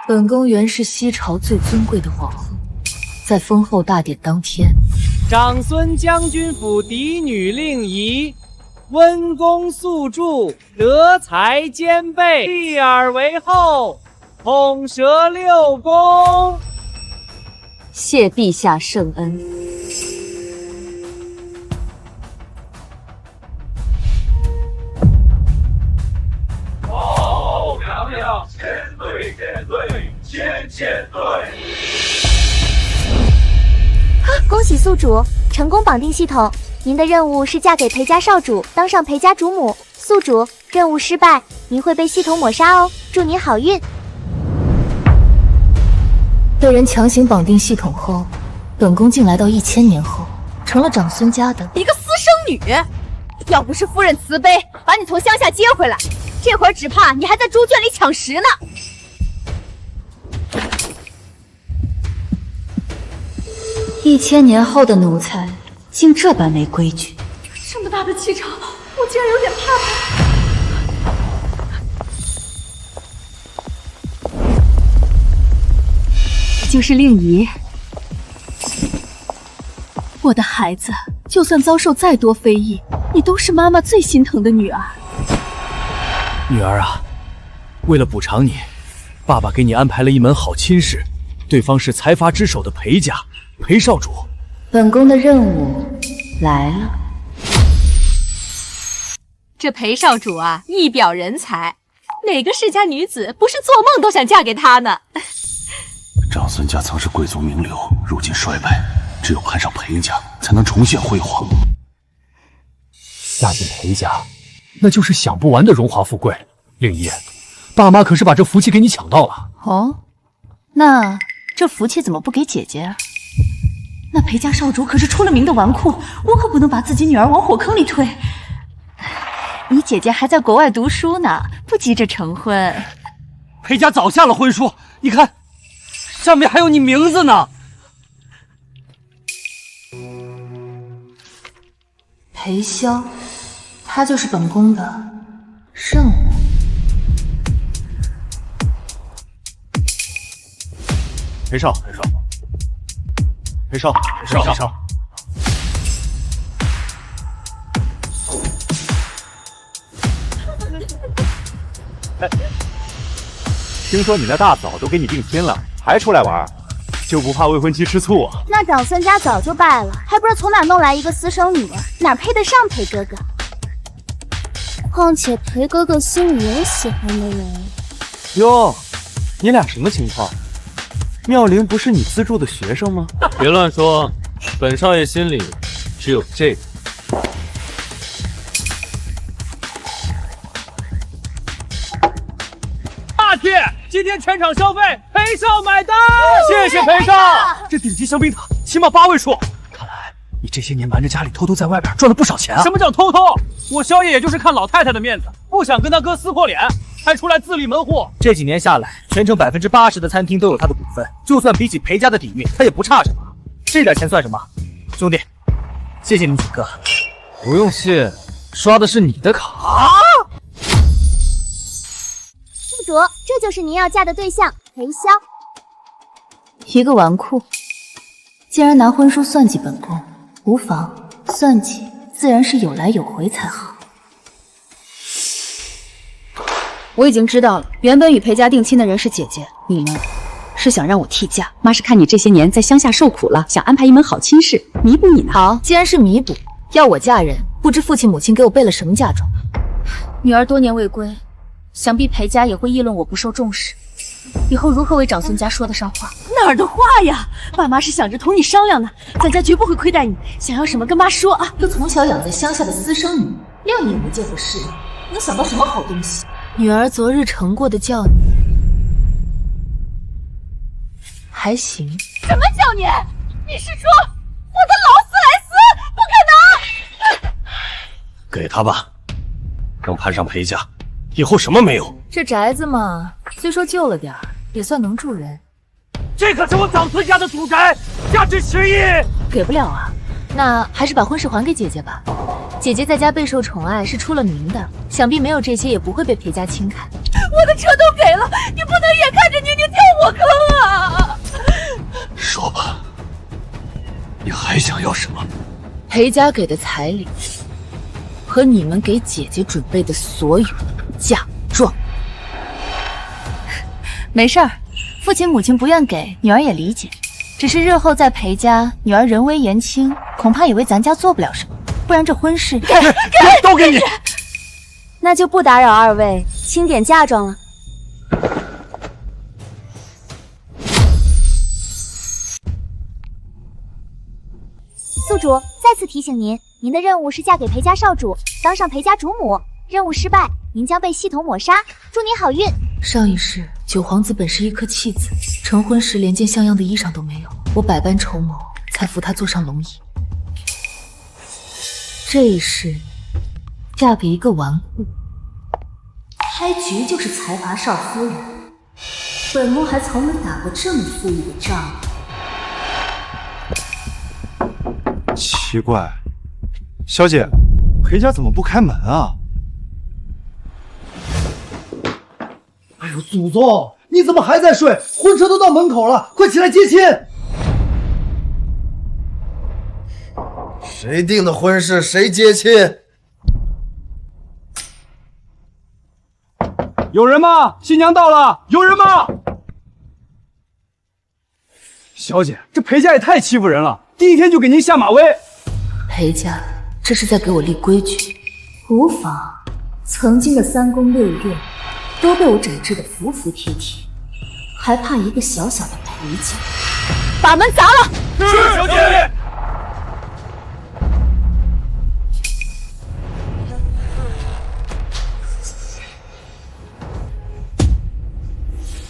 本宫原是西朝最尊贵的皇后，在封后大典当天，长孙将军府嫡女令仪，温公素著，德才兼备，继而为后，统摄六宫。谢陛下圣恩。哦，娘娘，千岁千岁，千岁！恭喜宿主成功绑定系统，您的任务是嫁给裴家少主，当上裴家主母。宿主，任务失败，您会被系统抹杀哦。祝您好运。被人强行绑定系统后，本宫竟来到1000年后，成了长孙家的一个私生女。要不是夫人慈悲，把你从乡下接回来，这会儿只怕你还在猪圈里抢食呢。1000年后的奴才竟这般没规矩，这么大的气场，我竟然有点怕怕。就是令仪，我的孩子，就算遭受再多非议，你都是妈妈最心疼的女儿。女儿啊，为了补偿你，爸爸给你安排了一门好亲事，对方是财阀之首的裴家，裴少主。本宫的任务来了。这裴少主啊，一表人才，哪个世家女子不是做梦都想嫁给他呢？长孙家曾是贵族名流，如今衰败，只有攀上裴家，才能重现辉煌。嫁进裴家，那就是享不完的荣华富贵。令仪，爸妈可是把这福气给你抢到了。哦，那这福气怎么不给姐姐啊？那裴家少主可是出了名的纨绔，我可不能把自己女儿往火坑里推。你姐姐还在国外读书呢，不急着成婚。裴家早下了婚书，你看，上面还有你名字呢。裴萧，他就是本宫的任务。裴少，裴少，听说你那大嫂都给你定亲了，还出来玩，就不怕未婚妻吃醋啊？那长孙家早就败了，还不知道从哪弄来一个私生女，哪配得上裴哥哥？况且裴哥哥心里有喜欢的人。哟，你俩什么情况？妙龄不是你资助的学生吗？别乱说，本少爷心里只有这个。大气，今天全场消费，裴少买单。谢谢裴少，这顶级香槟塔起码8位数。看来你这些年瞒着家里，偷偷在外边赚了不少钱啊！什么叫偷偷？我萧爷也就是看老太太的面子，不想跟他哥撕破脸，才出来自立门户。这几年下来，全城80%的餐厅都有他的股份，就算比起裴家的底蕴，他也不差什么。这点钱算什么？兄弟，谢谢你几个。不用谢，刷的是你的卡。宿主，这就是您要嫁的对象裴萧。一个纨绔，竟然拿婚书算计本宫，无妨，算计自然是有来有回才好。我已经知道了，原本与裴家定亲的人是姐姐，你呢？是想让我替嫁？妈是看你这些年在乡下受苦了，想安排一门好亲事，弥补你呢。好，既然是弥补，要我嫁人，不知父亲母亲给我备了什么嫁妆？女儿多年未归，想必裴家也会议论我不受重视，以后如何为长孙家说得上话？哪儿的话呀！爸妈是想着同你商量呢，咱家绝不会亏待你，想要什么跟妈说啊。个从小养在乡下的私生女，料你也没见过世面，能想到什么好东西？女儿昨日承过的教你，还行。什么叫你？你是说我的劳斯莱斯？不可能！给他吧，能攀上裴家，以后什么没有？这宅子嘛，虽说旧了点儿，也算能住人。这可是我长孙家的祖宅，价值10亿。给不了啊，那还是把婚事还给姐姐吧。姐姐在家备受宠爱，是出了名的，想必没有这些也不会被裴家轻看。我的车都给了，你不能眼看着宁宁跳火坑啊！说吧，你还想要什么？裴家给的彩礼和你们给姐姐准备的所有嫁妆。没事儿，父亲母亲不愿给，女儿也理解。只是日后在裴家，女儿人微言轻，恐怕以为咱家做不了什么，不然这婚事都给你。那就不打扰二位，清点嫁妆了。宿主再次提醒您，您的任务是嫁给裴家少主，当上裴家主母。任务失败，您将被系统抹杀。祝您好运。上一世九皇子本是一颗弃子，成婚时连件像样的衣裳都没有，我百般筹谋，才扶他坐上龙椅。这一世嫁给一个纨绔，开局就是财阀少夫人。本宫还从没打过这么富裕的仗。奇怪，小姐，裴家怎么不开门啊？哎呦，祖宗，你怎么还在睡？婚车都到门口了，快起来接亲！谁定的婚事谁接亲？有人吗？新娘到了，有人吗？小姐，这裴家也太欺负人了，第一天就给您下马威。裴家这是在给我立规矩。无妨，曾经的3宫6院都被我整治得服服帖帖，还怕一个小小的裴家？把门砸了！是，小姐。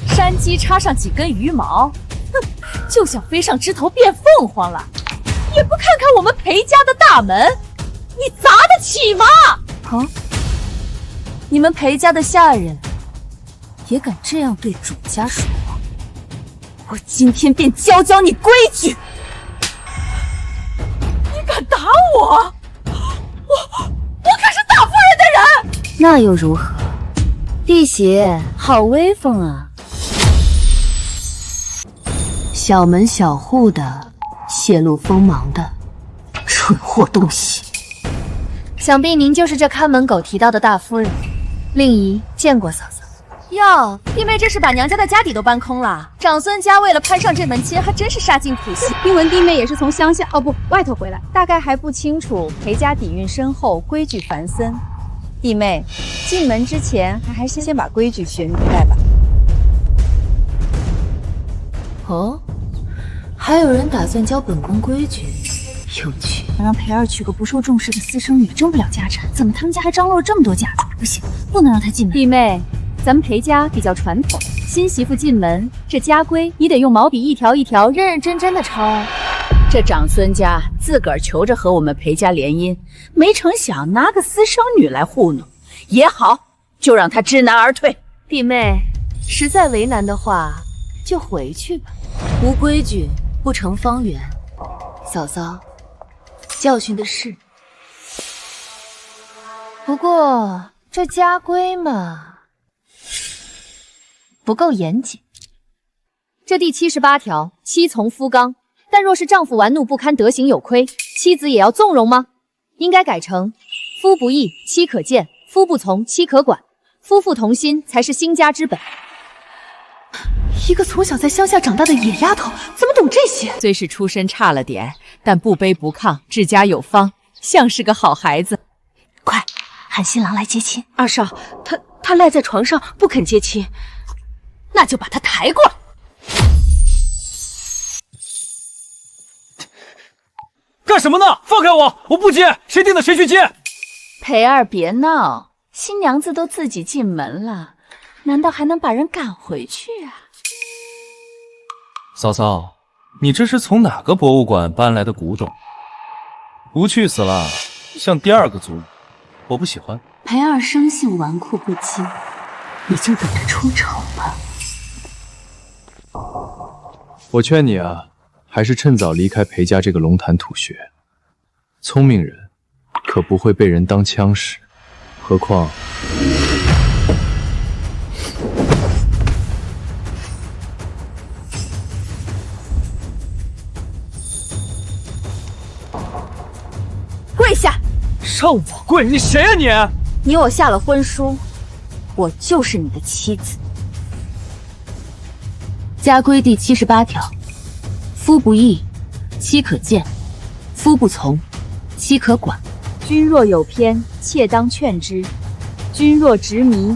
山鸡插上几根羽毛，哼，就想飞上枝头变凤凰了，也不看看我们裴家的大门，你砸得起吗？啊！你们裴家的下人也敢这样对主家说话？我今天便教教你规矩！你敢打我？我可是大夫人的人！那又如何？弟媳好威风啊！小门小户的，泄露锋芒的，蠢货东西！想必您就是这看门狗提到的大夫人。令姨见过嫂嫂。哟，弟妹这是把娘家的家底都搬空了。长孙家为了攀上这门亲，还真是杀尽苦心。听闻弟妹也是从乡下外头回来，大概还不清楚裴家底蕴深厚，规矩繁森。弟妹进门之前，还是先把规矩学明白吧。哦，还有人打算教本宫规矩，有趣。让裴二娶个不受重视的私生女，争不了家产，怎么他们家还张罗了这么多嫁妆？不行，不能让她进门。弟妹，咱们裴家比较传统，新媳妇进门，这家规你得用毛笔一条一条认认真真的抄。这长孙家自个儿求着和我们裴家联姻，没成想拿个私生女来糊弄，也好，就让他知难而退。弟妹，实在为难的话，就回去吧。无规矩不成方圆。嫂嫂，教训的是。不过这家规嘛，不够严谨。这第78条，妻从夫纲。但若是丈夫玩怒不堪，德行有亏，妻子也要纵容吗？应该改成夫不义，妻可见；夫不从，妻可管。夫妇同心才是兴家之本。一个从小在乡下长大的野丫头，怎么懂这些？虽是出身差了点，但不卑不亢，治家有方，像是个好孩子。快喊新郎来接亲。二少，他赖在床上不肯接亲，那就把他抬过来。干什么呢？放开我！我不接，谁定的谁去接。裴儿别闹，新娘子都自己进门了，难道还能把人赶回去啊？嫂嫂，你这是从哪个博物馆搬来的古董？无趣死了，像第二个祖母，我不喜欢。裴二生性纨绔不羁，你就等着出丑吧。我劝你啊，还是趁早离开裴家这个龙潭土穴。聪明人可不会被人当枪使，何况……上我跪，你谁呀你？你我下了婚书，我就是你的妻子。家规第78条：夫不义，妻可见；夫不从，妻可管。君若有偏，妾当劝之；君若执迷，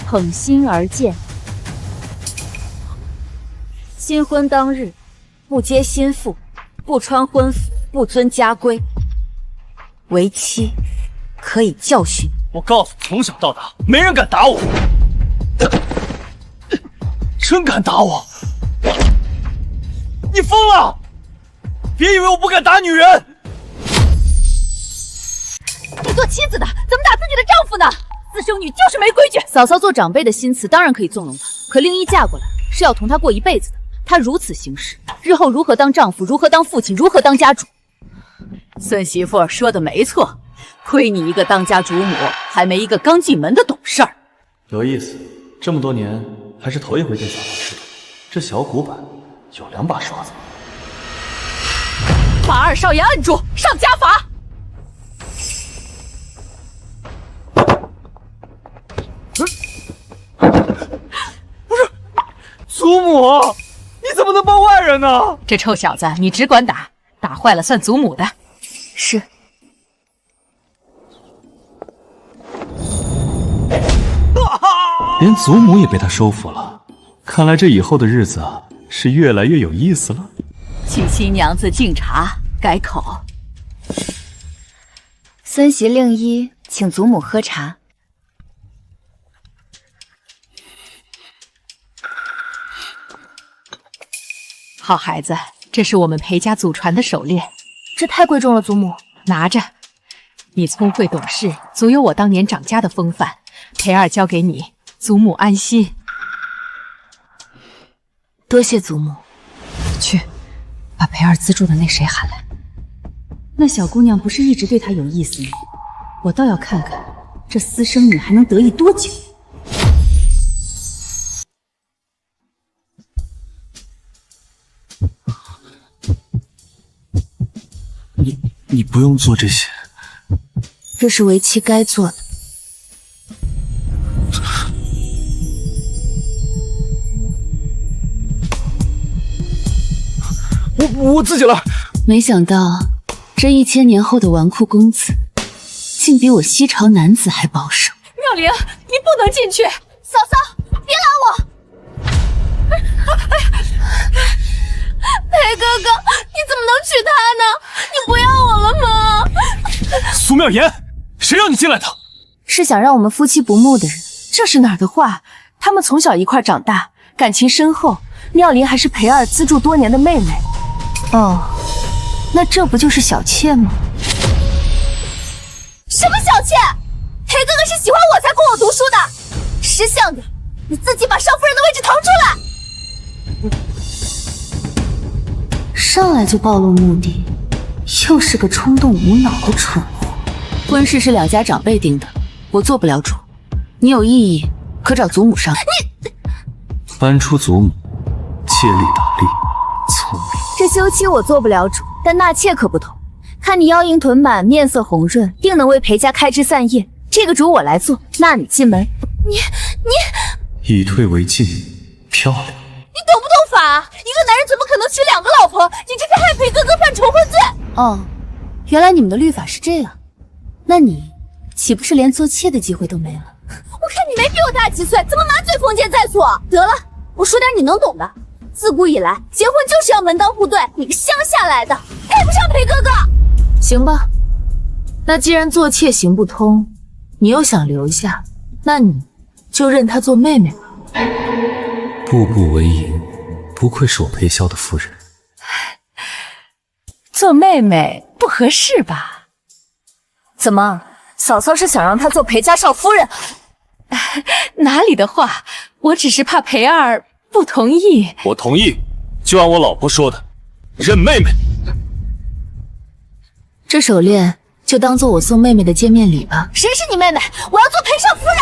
捧心而见。新婚当日，不接新妇，不穿婚服，不遵家规，为妻可以教训。我告诉你，从小到大没人敢打我，真敢打我！你疯了！别以为我不敢打女人！你做妻子的怎么打自己的丈夫呢？私生女就是没规矩。嫂嫂做长辈的心思当然可以纵容她，可令一嫁过来是要同她过一辈子的。她如此行事，日后如何当丈夫，如何当父亲，如何当家主？孙媳妇说的没错，亏你一个当家主母，还没一个刚进门的懂事儿。有意思，这么多年还是头一回见嫂嫂吃土。这小古板有2把刷子。把二少爷按住，上家法。不是，祖母，你怎么能帮外人呢？这臭小子，你只管打，打坏了算祖母的。是。连祖母也被他收服了，看来这以后的日子是越来越有意思了。请新娘子敬茶，改口。孙媳令一请祖母喝茶。好孩子，这是我们裴家祖传的手链，这太贵重了，祖母。拿着。你聪慧懂事，足有我当年长家的风范。裴二交给你，祖母安心。多谢祖母。去，把裴二资助的那谁喊来。那小姑娘不是一直对他有意思吗？我倒要看看这私生女还能得意多久。你不用做这些，这是为妻该做的。我自己来。没想到这1000年后的纨绔公子，竟比我西朝男子还保守。妙龄，你不能进去！嫂嫂，别拉我！裴哥哥，你怎么能娶她呢？你不要我了吗？苏妙言，谁让你进来的？是想让我们夫妻不睦的人。这是哪儿的话？他们从小一块长大，感情深厚。妙龄还是裴二资助多年的妹妹。哦，那这不就是小妾吗？什么小妾？裴哥哥是喜欢我才供我读书的。识相点，你自己把少夫人的位置腾出来。上来就暴露目的，又是个冲动无脑的蠢货。婚事是2家长辈定的，我做不了主。你有异议，可找祖母商。你搬出祖母，借力打力，聪明。这休妻我做不了主，但纳妾可不同。看你腰营臀满，面色红润，定能为裴家开枝散叶。这个主我来做，纳你进门。你以退为进，漂亮。你懂不懂法？一个男人怎么可能娶2个老婆？你这是害裴哥哥犯重婚罪！哦，原来你们的律法是这样，那你岂不是连做妾的机会都没了？我看你没比我大几岁，怎么麻醉封建在所？得了，我说点你能懂的。自古以来，结婚就是要门当户对，你个乡下来的，配不上裴哥哥。行吧，那既然做妾行不通，你又想留下，那你就认她做妹妹吧。步步为营，不愧是我裴萧的夫人。做妹妹不合适吧？怎么，嫂嫂是想让她做裴家少夫人？哪里的话，我只是怕裴二不同意。我同意，就按我老婆说的，认妹妹。这手链就当做我送妹妹的见面礼吧。谁是你妹妹？我要做裴少夫人。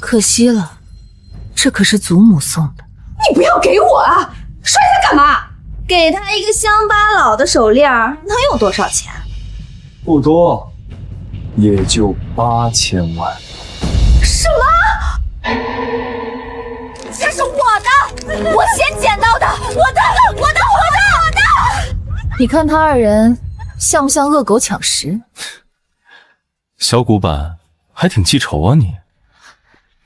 可惜了，这可是祖母送的。你不要给我啊！摔它干嘛？给她一个乡巴佬的手链，能有多少钱？不多，也就8000万。什么？这是我的，我先捡到的，我的！你看他二人像不像恶狗抢食？小古板还挺记仇啊你。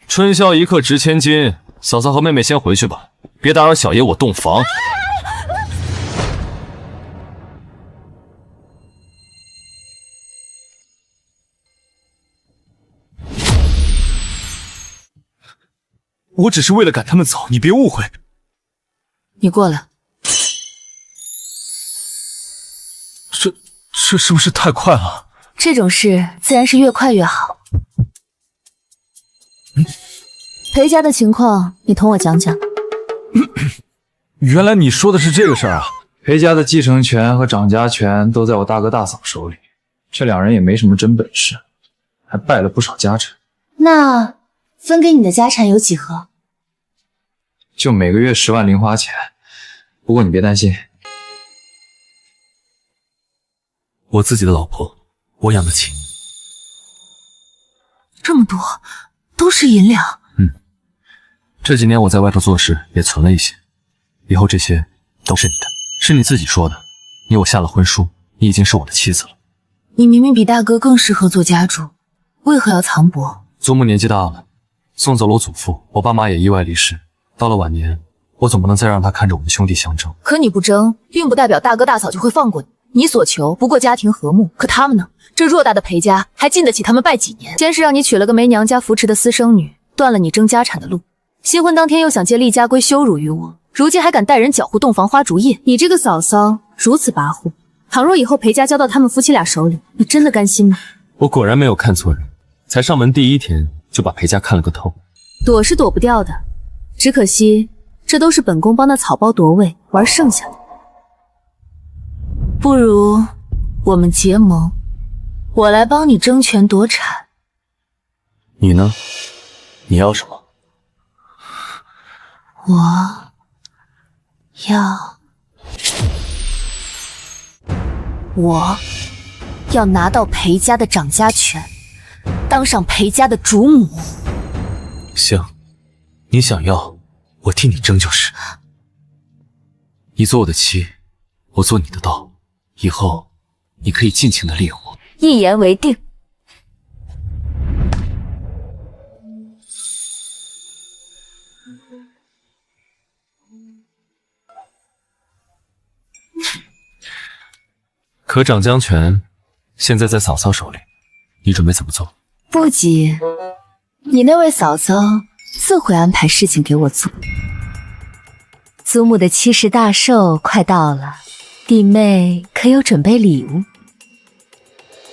春宵一刻值千金，嫂嫂和妹妹先回去吧，别打扰小爷我洞房。我只是为了赶他们走，你别误会。你过来。这是不是太快了？这种事自然是越快越好。裴家的情况，你同我讲讲。原来你说的是这个事儿啊！裴家的继承权和掌家权都在我大哥大嫂手里，这两人也没什么真本事，还败了不少家产。那分给你的家产有几何？就每个月10万零花钱。不过你别担心，我自己的老婆，我养得起。这么多，都是银两。这几年我在外头做事也存了一些，以后这些都是你的。是你自己说的，你我下了婚书，你已经是我的妻子了。你明明比大哥更适合做家主，为何要藏薄？祖母年纪大了，送走了我祖父，我爸妈也意外离世。到了晚年，我总不能再让他看着我们兄弟相争。可你不争，并不代表大哥大嫂就会放过你。你所求不过家庭和睦，可他们呢？这偌大的裴家还经得起他们拜几年？先是让你娶了个没娘家扶持的私生女，断了你争家产的路。新婚当天又想借厉家规羞辱于我，如今还敢带人搅和洞房花烛夜。你这个嫂嫂如此跋扈，倘若以后裴家交到他们夫妻俩手里，你真的甘心吗？我果然没有看错人，才上门第1天就把裴家看了个透。躲是躲不掉的，只可惜这都是本宫帮的草包夺位玩剩下的。不如我们结盟，我来帮你争权夺产。你呢？你要什么？我要拿到裴家的掌家权，当上裴家的主母。行，你想要，我替你争就是。你做我的妻，我做你的刀，以后你可以尽情的利用我。一言为定。可掌江权现在在嫂嫂手里，你准备怎么做？不急，你那位嫂嫂自会安排事情给我做。祖母的70大寿快到了，弟妹可有准备礼物？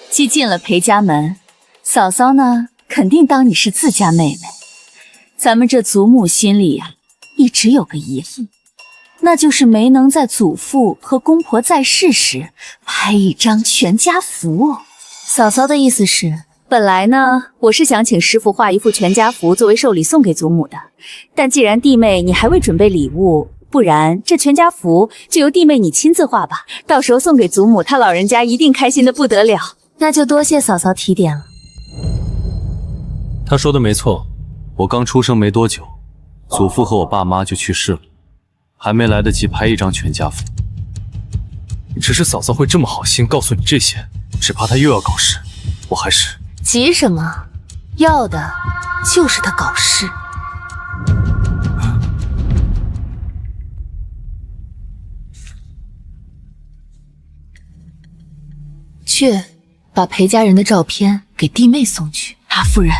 既进了裴家门，嫂嫂呢肯定当你是自家妹妹。咱们这祖母心里呀，一直有个遗憾，那就是没能在祖父和公婆在世时拍一张全家福。嫂嫂的意思是，本来呢，我是想请师傅画一幅全家福作为寿礼送给祖母的，但既然弟妹你还未准备礼物，不然这全家福就由弟妹你亲自画吧，到时候送给祖母，她老人家一定开心的不得了。那就多谢嫂嫂提点了。他说的没错，我刚出生没多久，祖父和我爸妈就去世了，还没来得及拍一张全家福。只是嫂嫂会这么好心告诉你这些，只怕她又要搞事，我还是……急什么？要的就是他搞事。去把裴家人的照片给弟妹送去。大夫人，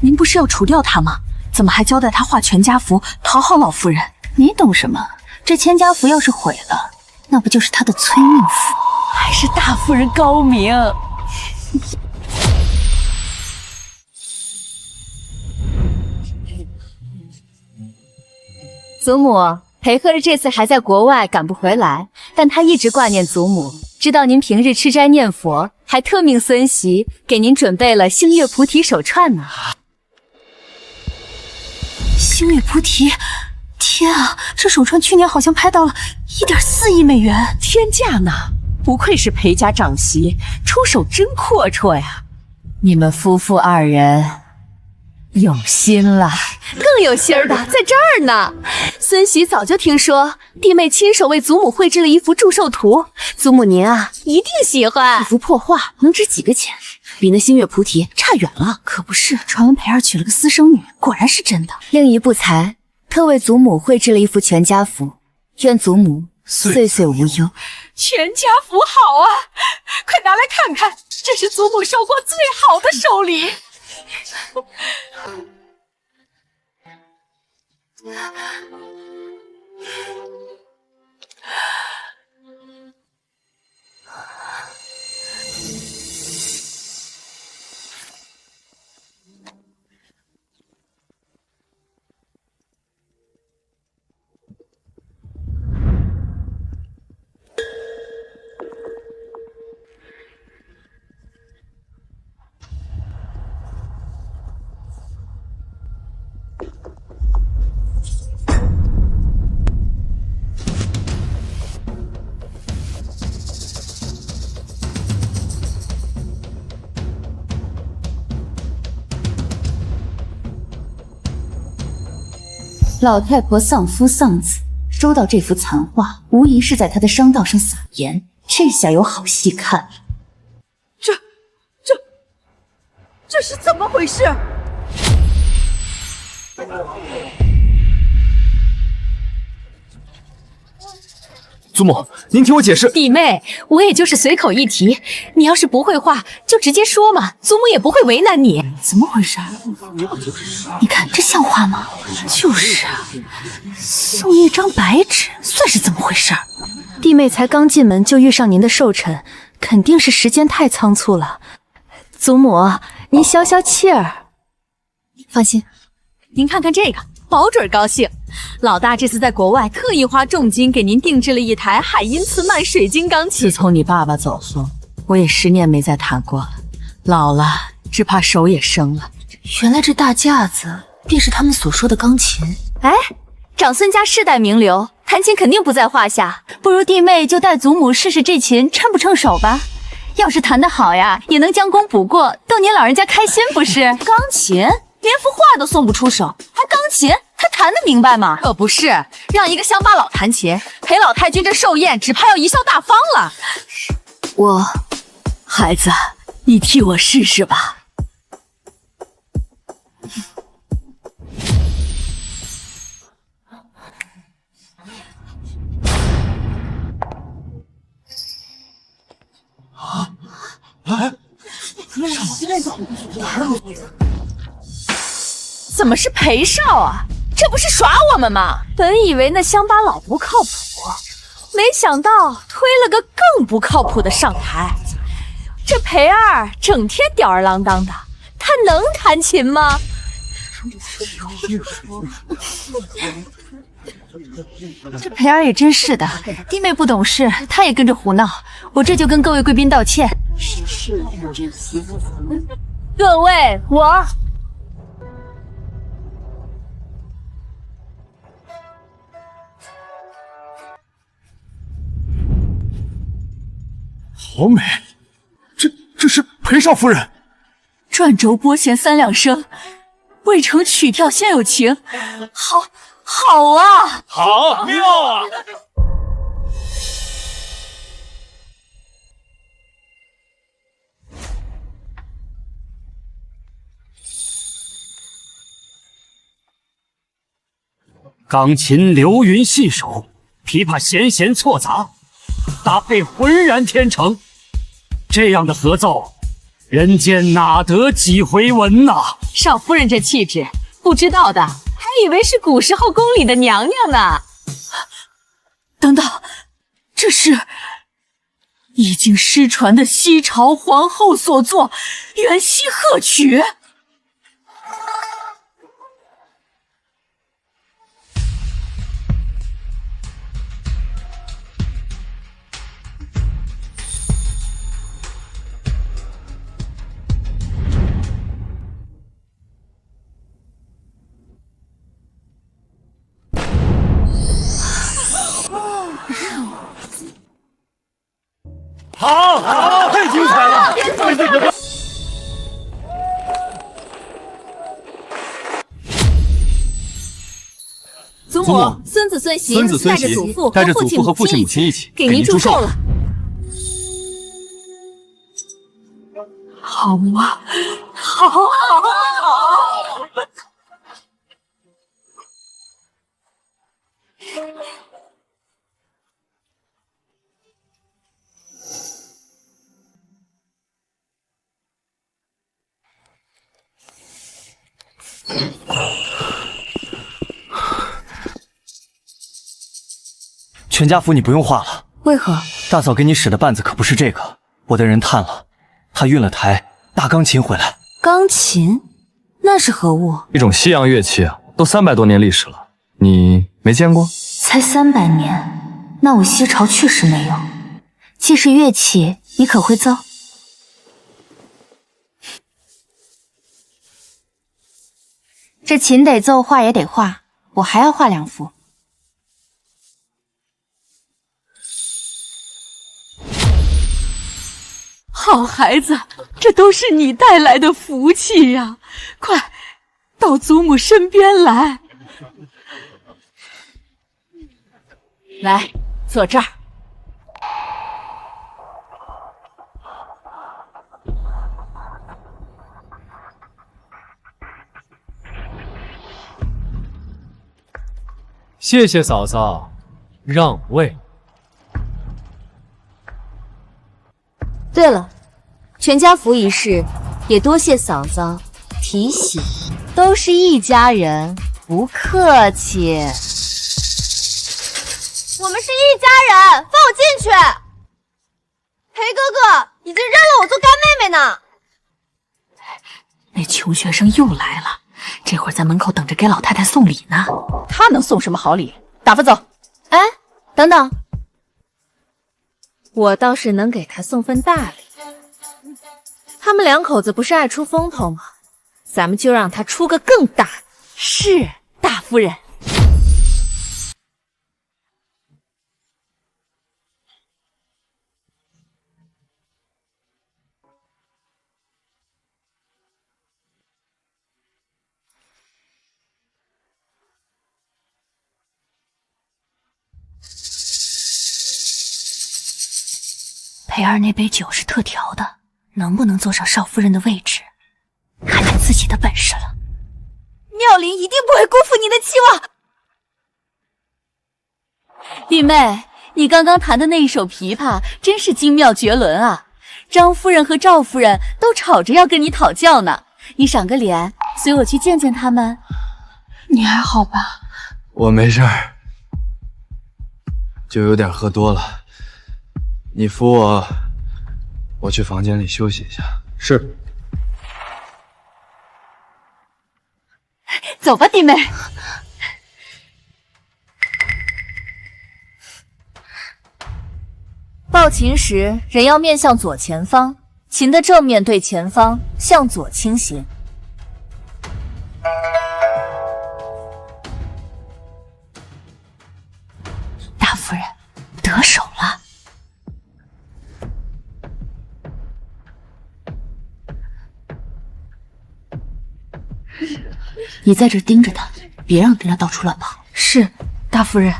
您不是要除掉他吗？怎么还交代他画全家福讨好老夫人？你懂什么？这千家福要是毁了，那不就是他的催命符？还是大夫人高明。祖母，裴赫这次还在国外赶不回来，但他一直挂念祖母，知道您平日吃斋念佛，还特命孙媳给您准备了星月菩提手串呢。星月菩提，天啊，这手串去年好像拍到了1.4亿美元，天价呢！不愧是裴家长媳，出手真阔绰呀！你们夫妇二人有心了。更有心儿的在这儿呢。孙喜早就听说弟妹亲手为祖母绘制了一幅祝寿图，祖母您啊一定喜欢。一幅破画能值几个钱？比那星月菩提差远了。可不是，传闻裴儿娶了个私生女，果然是真的。另一不才特为祖母绘制了一幅全家福，愿祖母岁岁无忧。全家福好啊，快拿来看看，这是祖母收过最好的寿礼。老太婆丧夫丧子，收到这幅残画，无疑是在她的伤道上撒盐。这下有好戏看了。这是怎么回事？祖母，您听我解释。弟妹，我也就是随口一提，你要是不会画，就直接说嘛，祖母也不会为难你。怎么回事？你看这像话吗？就是啊，送一张白纸，算是怎么回事？弟妹才刚进门就遇上您的寿辰，肯定是时间太仓促了。祖母，您消消气儿。放心，您看看这个，保准高兴。老大这次在国外特意花重金给您定制了一台海因茨曼水晶钢琴。自从你爸爸走后，我也10年没再弹过了，老了只怕手也生了。原来这大架子便是他们所说的钢琴。哎，长孙家世代名流，弹琴肯定不在话下。不如弟妹就带祖母试试这琴称不称手吧。要是弹得好呀，也能将功补过，逗您老人家开心不是？钢琴连幅画都送不出手，还钢琴？他弹得明白吗？可不是，让一个乡巴佬弹琴，裴老太君这寿宴只怕要贻笑大方了。孩子，你替我试试吧。怎么是裴少啊？这不是耍我们吗？本以为那乡巴佬不靠谱，没想到推了个更不靠谱的上台。这裴二整天吊儿郎当的，他能弹琴吗？这裴儿也真是的，弟妹不懂事，他也跟着胡闹。我这就跟各位贵宾道歉。各位，好美，这是裴少夫人。转轴拨弦3两声，未成曲调先有情，好啊！好妙啊！钢琴流云细手，琵琶弦弦错杂，搭配浑然天成。这样的合奏，人间哪得几回闻呐？少夫人这气质，不知道的还以为是古时候宫里的娘娘呢。等等，这是已经失传的西朝皇后所作《元夕贺曲》。祖母、孙子、孙媳带着祖父和父亲母亲一起给您祝寿了。好啊，好。全家福你不用画了。为何？大嫂给你使的绊子可不是这个，我的人探了，他运了台大钢琴回来。钢琴？那是何物？一种西洋乐器啊，都300多年历史了，你没见过？才300年，那我西朝确实没有。既是乐器，你可会奏？这琴得奏，画也得画，我还要画2幅。好孩子，这都是你带来的福气呀！快到祖母身边来。来，坐这儿。谢谢嫂嫂，让位。对了，全家福一事也多谢嫂嫂提醒，都是一家人，不客气。我们是一家人，放我进去。裴哥哥已经认了我做干妹妹呢。那穷学生又来了，这会儿在门口等着给老太太送礼呢。他能送什么好礼？打发走。哎，等等，我倒是能给他送份大礼。他们2口子不是爱出风头吗？咱们就让他出个更大的。是，大夫人。裴儿那杯酒是特调的，能不能坐上少夫人的位置，看你自己的本事了。妙龄一定不会辜负你的期望。弟妹，你刚刚弹的那一首琵琶真是精妙绝伦啊！张夫人和赵夫人都吵着要跟你讨教呢，你赏个脸，随我去见见他们。你还好吧？我没事儿，就有点喝多了。你扶我，我去房间里休息一下。是。走吧，弟妹。抱琴时，人要面向左前方，琴的正面对前方，向左倾斜。大夫人，得手了。你在这盯着他，别让他到处乱跑。是，大夫人。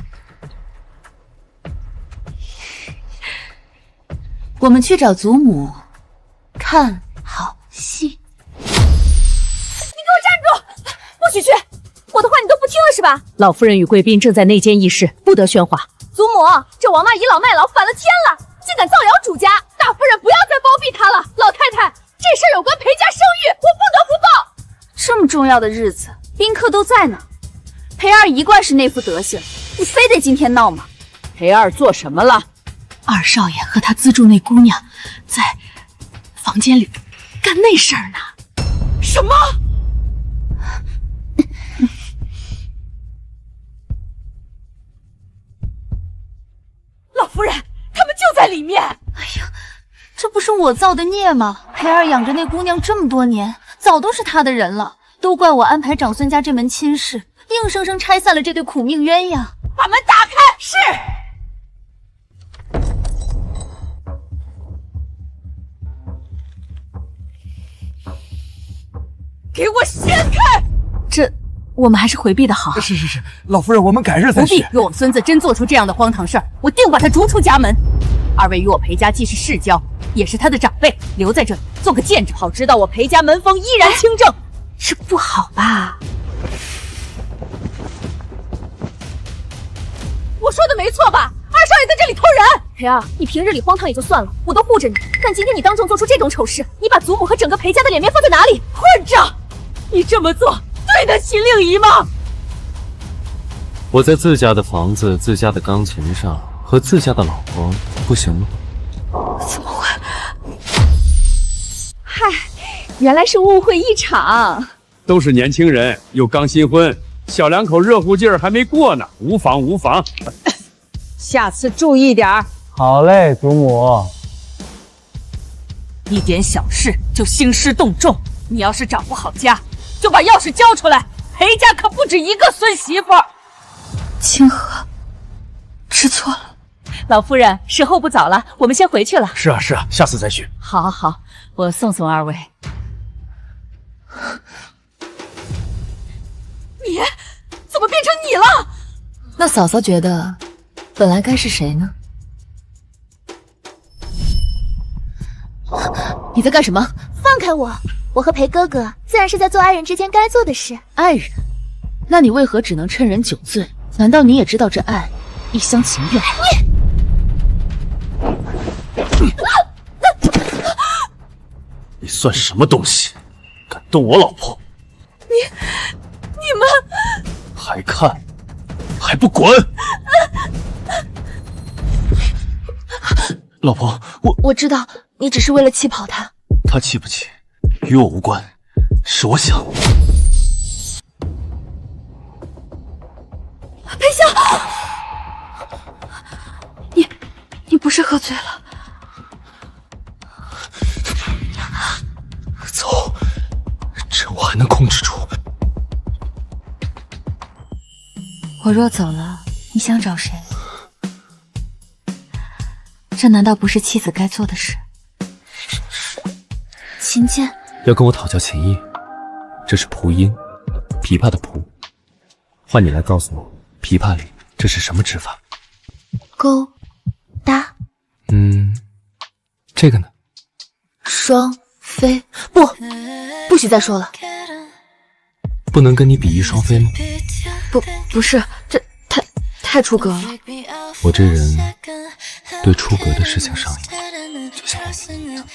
我们去找祖母，看好戏。你给我站住！不许去！我的话你都不听了是吧？老夫人与贵宾正在内监议事，不得喧哗。祖母，这王妈倚老卖老，反了天了，竟敢造谣主家！大夫人不要再包庇她了。老太太，这事儿有关裴家声誉，我不得不报。这么重要的日子，宾客都在呢。裴儿一贯是那副德行，你非得今天闹吗？裴儿做什么了？二少爷和他资助那姑娘在房间里干那事儿呢。什么？老夫人，他们就在里面。哎呀，这不是我造的孽吗？裴儿养着那姑娘这么多年，早都是他的人了，都怪我安排长孙家这门亲事，硬生生拆散了这对苦命鸳鸯。把门打开！是。给我掀开！这，我们还是回避的好。是，老夫人，我们改日再不必去。若我孙子真做出这样的荒唐事儿，我定把他逐出家门。二位与我裴家既是世交，也是他的长辈，留在这里做个见证，好知道我裴家门风依然清正。这不好吧？我说的没错吧？二少爷在这里偷人！裴儿，你平日里荒唐也就算了，我都护着你，但今天你当众做出这种丑事，你把祖母和整个裴家的脸面放在哪里？混账！你这么做对得起令仪吗？我在自家的房子、自家的钢琴上和自家的老婆，不行吗？怎么会？嗨，原来是误会一场。都是年轻人，又刚新婚，小两口热乎劲儿还没过呢，无妨无妨。下次注意点儿。好嘞，祖母。一点小事就兴师动众，你要是掌不好家，就把钥匙交出来。裴家可不止一个孙媳妇。清河，知错了。老夫人，时候不早了，我们先回去了。是啊，下次再去。好，我送二位。你怎么变成你了？那嫂嫂觉得，本来该是谁呢？你在干什么？放开我！我和裴哥哥自然是在做爱人之间该做的事。爱人？那你为何只能趁人酒醉？难道你也知道这爱一厢情愿？你算什么东西？敢动我老婆？你们还看还不滚！老婆，我知道你只是为了气跑他。他气不气与我无关，是我想。裴香，你不是喝醉了？走，趁我还能控制住。我若走了，你想找谁？这难道不是妻子该做的事？琴键要跟我讨教琴艺，这是蒲音，琵琶的蒲。换你来告诉我，琵琶里这是什么指法？勾搭。这个呢？双飞。不许再说了。不能跟你比翼双飞吗？不是，这太出格了。我这人对出格的事情上瘾，就像你一样。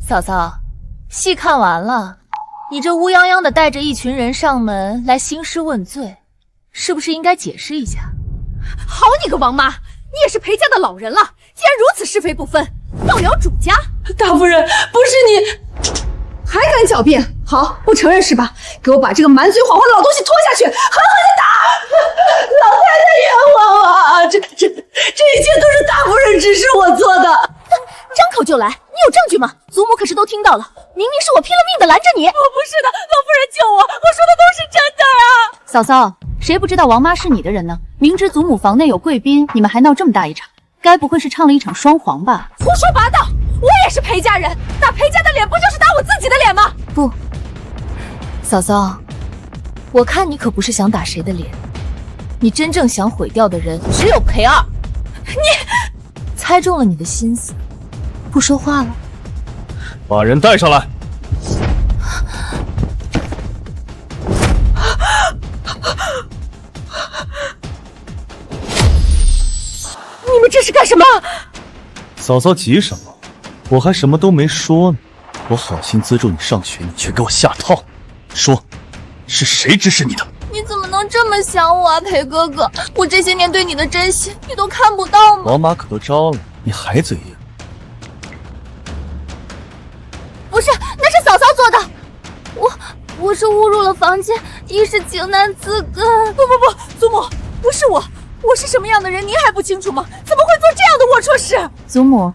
嫂嫂，戏看完了，你这乌泱泱的带着一群人上门来兴师问罪，是不是应该解释一下？好你个王妈，你也是裴家的老人了，竟然如此是非不分，动摇主家！大夫人，不是你，还敢狡辩？好，不承认是吧？给我把这个满嘴谎话的老东西拖下去，狠狠的打！老太太冤枉啊！这一切都是大夫人指示我做的。张口就来，你有证据吗？祖母可是都听到了，明明是我拼了命的拦着你。我不是的，老夫人救我，我说的都是真的啊！嫂嫂，谁不知道王妈是你的人呢？明知祖母房内有贵宾，你们还闹这么大一场，该不会是唱了一场双簧吧？胡说八道！我也是裴家人，打裴家的脸不就是打我自己的脸吗？不，嫂嫂，我看你可不是想打谁的脸，你真正想毁掉的人只有裴二。你猜中了你的心思，不说话了。把人带上来。你们这是干什么？嫂嫂急什么？我还什么都没说呢。我好心资助你上学，你却给我下套。说，是谁指使你的？你怎么能这么想我啊，裴哥哥？我这些年对你的真心，你都看不到吗？王妈可都招了，你还嘴硬？不是，那是嫂嫂做的。我是误入了房间，一时情难自根。不，祖母，不是我是什么样的人，您还不清楚吗？怎么会做这样的龌龊事？祖母，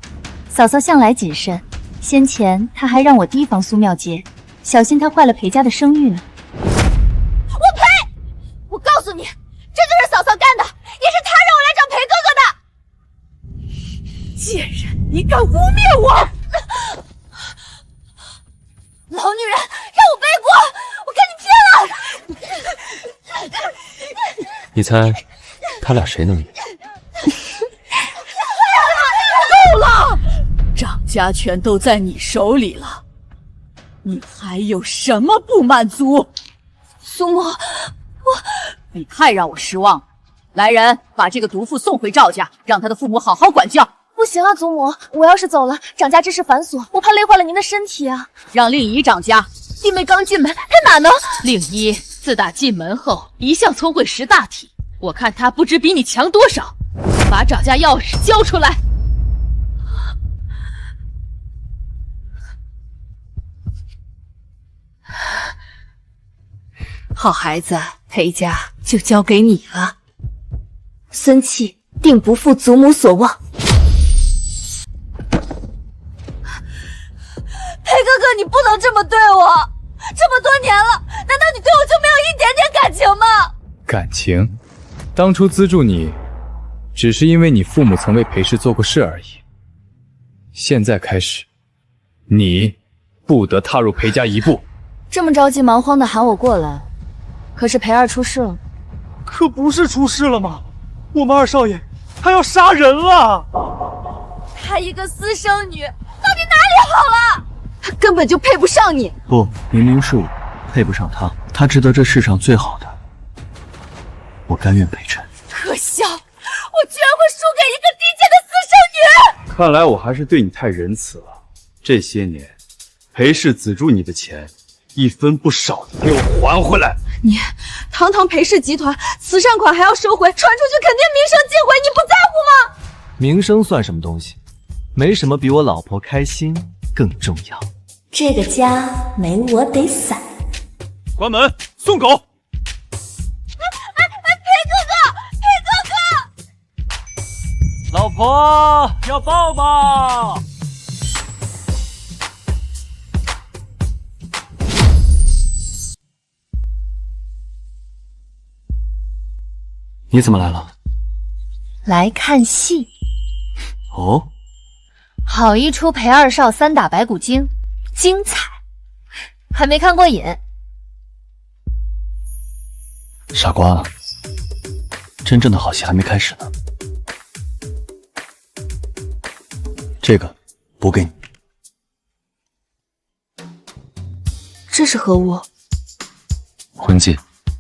嫂嫂向来谨慎，先前她还让我提防苏妙洁，小心她坏了裴家的声誉呢。我呸！我告诉你，这就是嫂嫂干的，也是她让我来找裴哥哥的。贱人，你敢敢污蔑我！老女人，让我背锅！我跟你拼了！你猜他俩谁能赢？够了！掌家权都在你手里了，你还有什么不满足？苏沫，你太让我失望了。来人，把这个毒妇送回赵家，让他的父母好好管教。不行啊，祖母，我要是走了，掌家之事繁琐，我怕累坏了您的身体啊。让令仪掌家。弟妹刚进门，干嘛呢？令仪自打进门后，一向聪慧识大体，我看他不知比你强多少。把掌家钥匙交出来。好孩子，裴家就交给你了。孙妾定不负祖母所望。裴哥哥，你不能这么对我！这么多年了，难道你对我就没有一点点感情吗？感情？当初资助你，只是因为你父母曾为裴氏做过事而已。现在开始，你不得踏入裴家一步。这么着急忙慌的喊我过来，可是裴二出事了。可不是出事了吗？我们二少爷他要杀人了！她一个私生女，到底哪里好了？她根本就配不上你。不，明明是我配不上她，她值得这世上最好的，我甘愿陪衬。可笑，我居然会输给一个低贱的私生女！看来我还是对你太仁慈了。这些年，裴氏资助你的钱，一分不少的给我还回来。你堂堂裴氏集团，慈善款还要收回，传出去肯定名声尽毁，你不在乎吗？名声算什么东西？没什么比我老婆开心更重要。这个家没我得散。关门，送狗。老婆要抱抱。你怎么来了？来看戏。哦，好一出裴二少3打白骨精，精彩！还没看过瘾。傻瓜，真正的好戏还没开始呢。这个补给你。这是何物？婚戒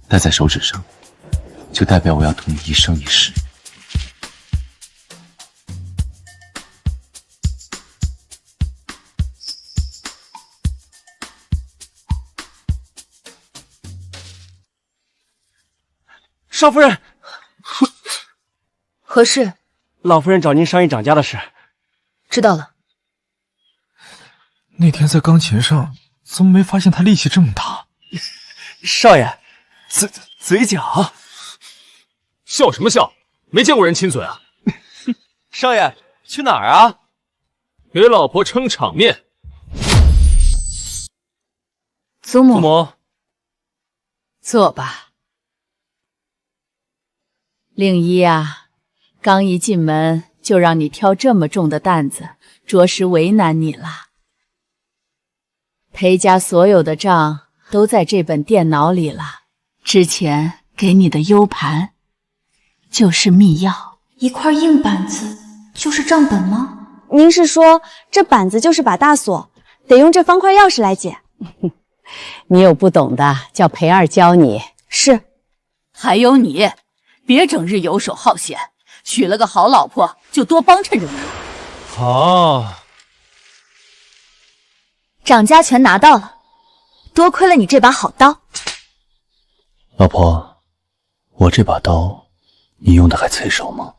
戴在手指上，就代表我要同你一生一世。少夫人，何事？老夫人找您商议掌家的事。知道了。那天在钢琴上，怎么没发现他力气这么大？少爷，嘴角。笑什么笑？没见过人亲嘴啊！少爷，去哪儿啊？给老婆撑场面。祖母，父母，坐吧。令一啊，刚一进门就让你挑这么重的担子，着实为难你了。裴家所有的账都在这本电脑里了，之前给你的 U 盘就是密钥。一块硬板子就是账本吗？您是说这板子就是把大锁，得用这方块钥匙来解？你有不懂的，叫裴二教你。是。还有你，别整日游手好闲，娶了个好老婆就多帮衬着我。好。掌家权拿到了，多亏了你这把好刀。老婆，我这把刀，你用的还脆手吗？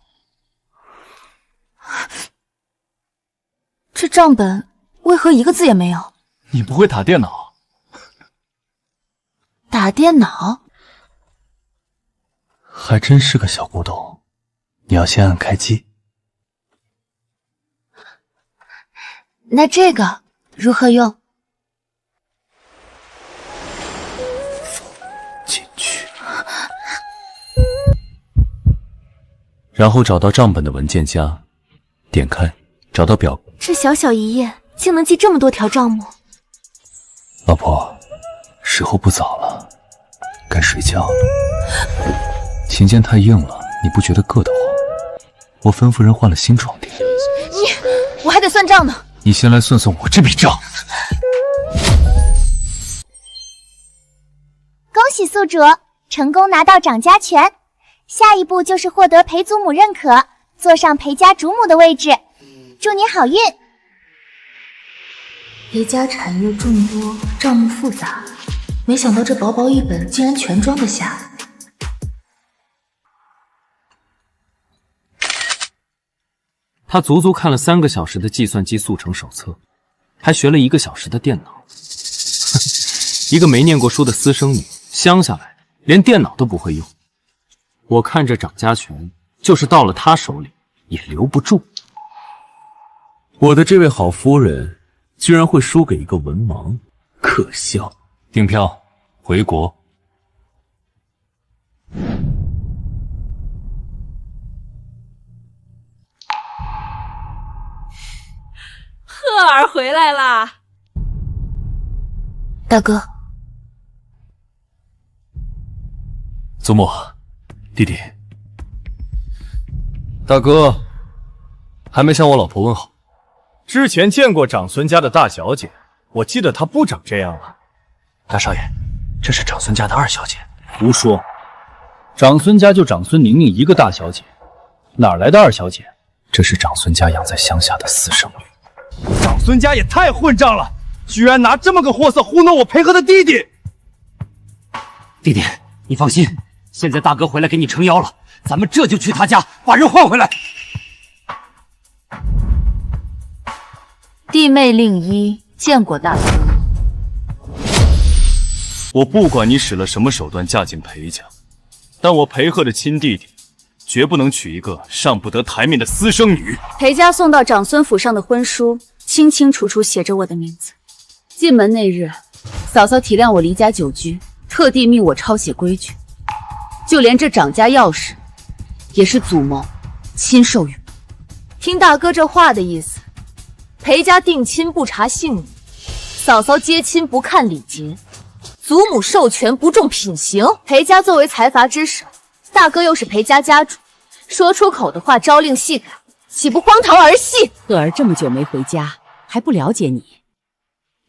这账本为何一个字也没有？你不会打电脑？打电脑？还真是个小古董。你要先按开机。那这个如何用？进去。然后找到账本的文件夹，点开，找到表格，这小小一夜竟能记这么多条账目。老婆，时候不早了，该睡觉了。琴键太硬了，你不觉得硌得慌？我吩咐人换了新床垫。我还得算账呢。你先来算算我这笔账。恭喜宿主成功拿到掌家权，下一步就是获得裴祖母认可，坐上裴家主母的位置。祝你好运。裴家产业众多，账目复杂，没想到这薄薄一本竟然全装得下。他足足看了3个小时的计算机速成手册，还学了1个小时的电脑。一个没念过书的私生女，乡下来连电脑都不会用。我看这掌家权，就是到了他手里也留不住。我的这位好夫人居然会输给一个文盲，可笑！订票回国。赫儿回来啦！大哥，祖母，弟弟，大哥还没向我老婆问好。之前见过长孙家的大小姐，我记得她不长这样啊。大少爷，这是长孙家的2小姐。胡说，长孙家就长孙宁宁一个大小姐，哪来的2小姐？这是长孙家养在乡下的私生女。长孙家也太混账了，居然拿这么个货色糊弄我裴和的弟弟。弟弟，你放心，现在大哥回来给你撑腰了，咱们这就去他家把人换回来。弟妹令一见过大哥。我不管你使了什么手段嫁进裴家，但我裴贺的亲弟弟绝不能娶一个上不得台面的私生女。裴家送到长孙府上的婚书，清清楚楚写着我的名字。进门那日，嫂嫂体谅我离家久居，特地命我抄写规矩。就连这掌家钥匙，也是祖谋亲授予。听大哥这话的意思，裴家定亲不查姓名，嫂嫂接亲不看礼节，祖母授权不重品行。裴家作为财阀之首，大哥又是裴家家主，说出口的话朝令夕改，岂不荒唐儿戏？赫儿这么久没回家，还不了解你。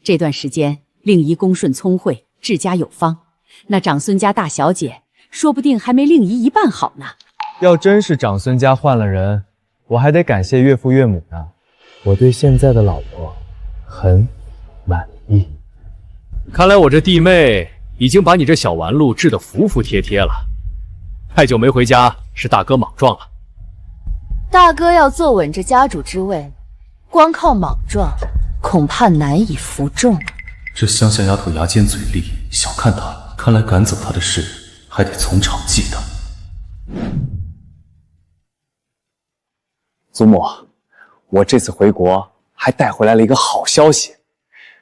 这段时间，令姨恭顺聪慧，治家有方，那长孙家大小姐说不定还没令姨一半好呢。要真是长孙家换了人，我还得感谢岳父岳母呢。我对现在的老婆很满意。看来我这弟妹已经把你这小玩路治得服服帖帖了。太久没回家，是大哥莽撞了。大哥要坐稳这家主之位，光靠莽撞，恐怕难以服众。这乡下丫头牙尖嘴利，小看她了。看来赶走她的事还得从长计议。祖母，我这次回国还带回来了一个好消息，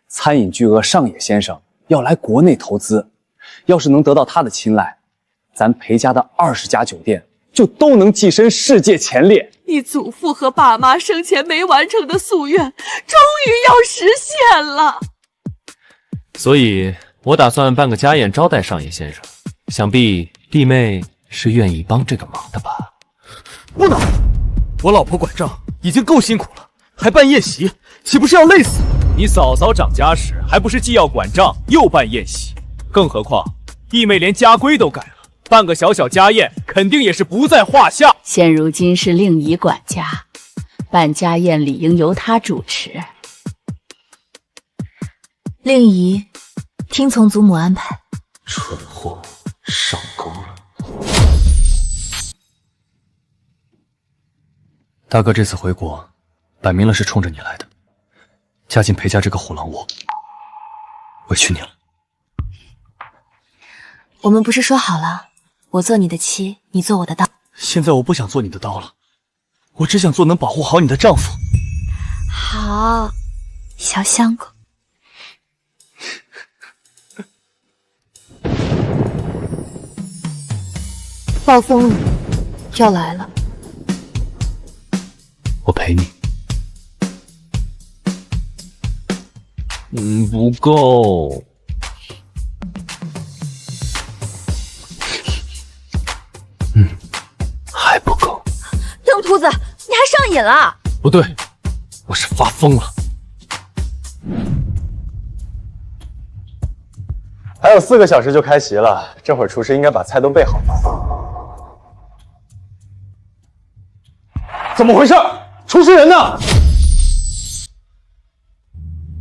餐饮巨鳄上野先生要来国内投资，要是能得到他的青睐，咱裴家的20家酒店就都能跻身世界前列。你祖父和爸妈生前没完成的夙愿，终于要实现了。所以我打算办个家宴招待上野先生，想必弟妹是愿意帮这个忙的吧？不能，我老婆管账已经够辛苦了，还办宴席，岂不是要累死？你嫂嫂掌家时，还不是既要管账又办宴席？更何况弟妹连家规都改了，办个小小家宴，肯定也是不在话下。现如今是令姨管家，办家宴理应由她主持。令姨听从祖母安排。蠢货，上钩了。大哥这次回国，摆明了是冲着你来的。嫁进裴家这个虎狼窝，委屈你了。我们不是说好了，我做你的妻，你做我的刀。现在我不想做你的刀了，我只想做能保护好你的丈夫。好，小香狗。暴风雨要来了，我陪你。不够。还不够。邓秃子，你还上瘾了？不对，我是发疯了。还有4个小时就开席了，这会儿厨师应该把菜都备好了。怎么回事？厨师人呢？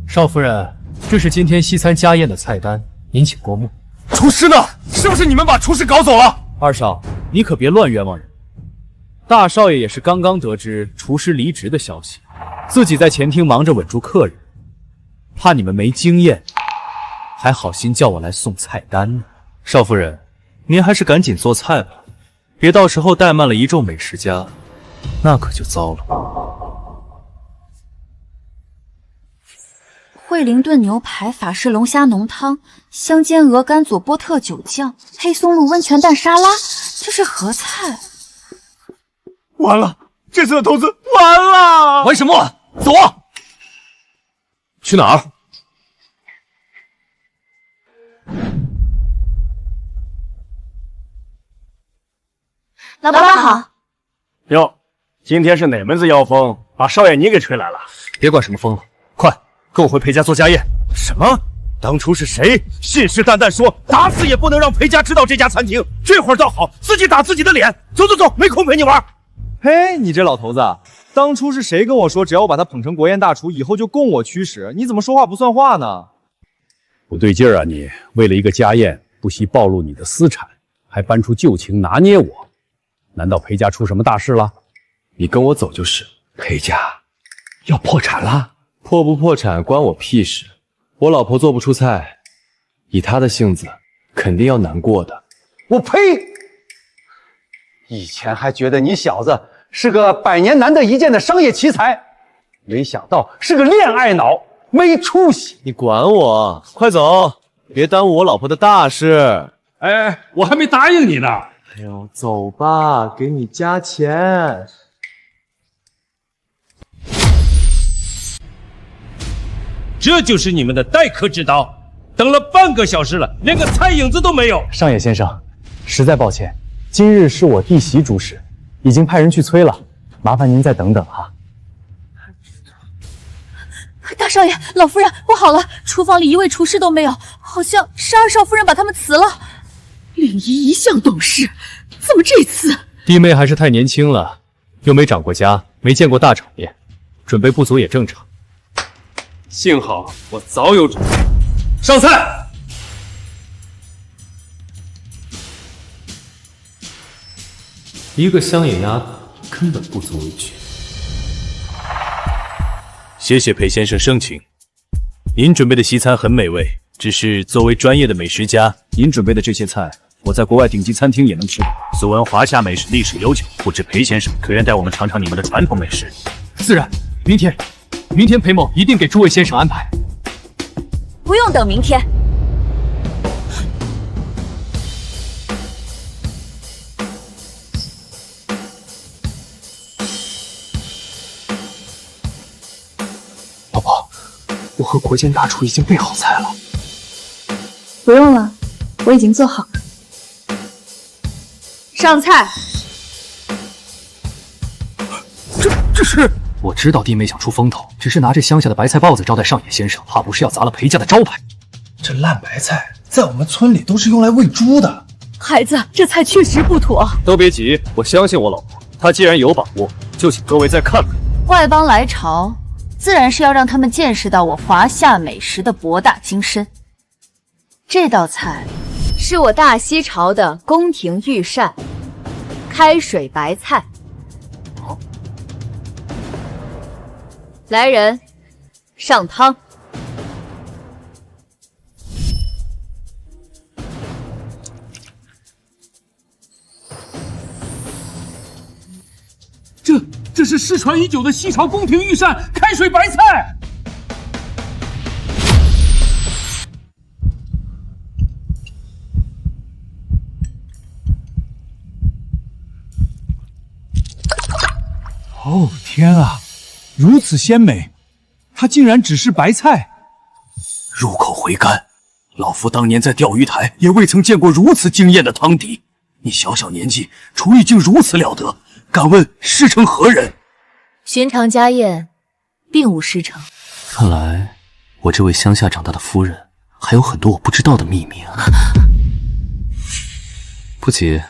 少夫人，这是今天西餐家宴的菜单，您请过目。厨师呢？是不是你们把厨师搞走了？二少，你可别乱冤枉人。大少爷也是刚刚得知厨师离职的消息，自己在前厅忙着稳住客人，怕你们没经验，还好心叫我来送菜单呢。少夫人，您还是赶紧做菜吧，别到时候怠慢了一众美食家，那可就糟了。惠灵顿牛排、法式龙虾浓汤、香煎鹅肝佐波特酒酱、黑松露温泉蛋沙拉，这是合菜。完了，这次的投资完了！玩什么？走啊！去哪儿？老板好。哟，今天是哪门子妖风，把少爷你给吹来了？别管什么风了，快跟我回裴家做家宴。什么？当初是谁信誓旦旦说打死也不能让裴家知道这家餐厅？这会儿倒好，自己打自己的脸。走走走，没空陪你玩。嘿，你这老头子，当初是谁跟我说，只要我把他捧成国宴大厨，以后就供我驱使？你怎么说话不算话呢？不对劲儿啊！你为了一个家宴，不惜暴露你的私产，还搬出旧情拿捏我，难道裴家出什么大事了？你跟我走就是。裴家要破产了？破不破产关我屁事。我老婆做不出菜，以她的性子，肯定要难过的。我呸！以前还觉得你小子是个百年难得一见的商业奇才，没想到是个恋爱脑，没出息。你管我？快走，别耽误我老婆的大事。哎，我还没答应你呢。哎呦，走吧，给你加钱。这就是你们的待客之道。等了半个小时了，连个菜影子都没有。上野先生，实在抱歉，今日是我弟媳主使，已经派人去催了，麻烦您再等等啊。大少爷，老夫人，不好了，厨房里一位厨师都没有，好像是二少夫人把他们辞了。令仪一向懂事，怎么这次？弟妹还是太年轻了，又没长过家，没见过大场面，准备不足也正常。幸好我早有准备。上菜。一个乡野丫头根本不足为惧。谢谢裴先生盛情，您准备的西餐很美味，只是作为专业的美食家，您准备的这些菜，我在国外顶级餐厅也能吃。素闻华夏美食历史悠久，不知裴先生可愿带我们尝尝你们的传统美食？自然，明天裴某一定给诸位先生安排。不用等明天。老婆，我和国宴大厨已经备好菜了。不用了，我已经做好了。上菜。这是。我知道弟妹想出风头，只是拿这乡下的白菜包子招待上野先生，怕不是要砸了裴家的招牌。这烂白菜在我们村里都是用来喂猪的。孩子，这菜确实不妥。都别急，我相信我老婆，她既然有把握，就请各位再看看。外邦来朝，自然是要让他们见识到我华夏美食的博大精深。这道菜是我大西朝的宫廷御膳——开水白菜。来人，上汤。这是失传已久的西朝宫廷御膳开水白菜。哦天啊！如此鲜美，它竟然只是白菜。入口回甘。老夫当年在钓鱼台也未曾见过如此惊艳的汤底。你小小年纪，厨艺竟如此了得，敢问师承何人？寻常家宴，并无师承。看来我这位乡下长大的夫人还有很多我不知道的秘密啊！不急，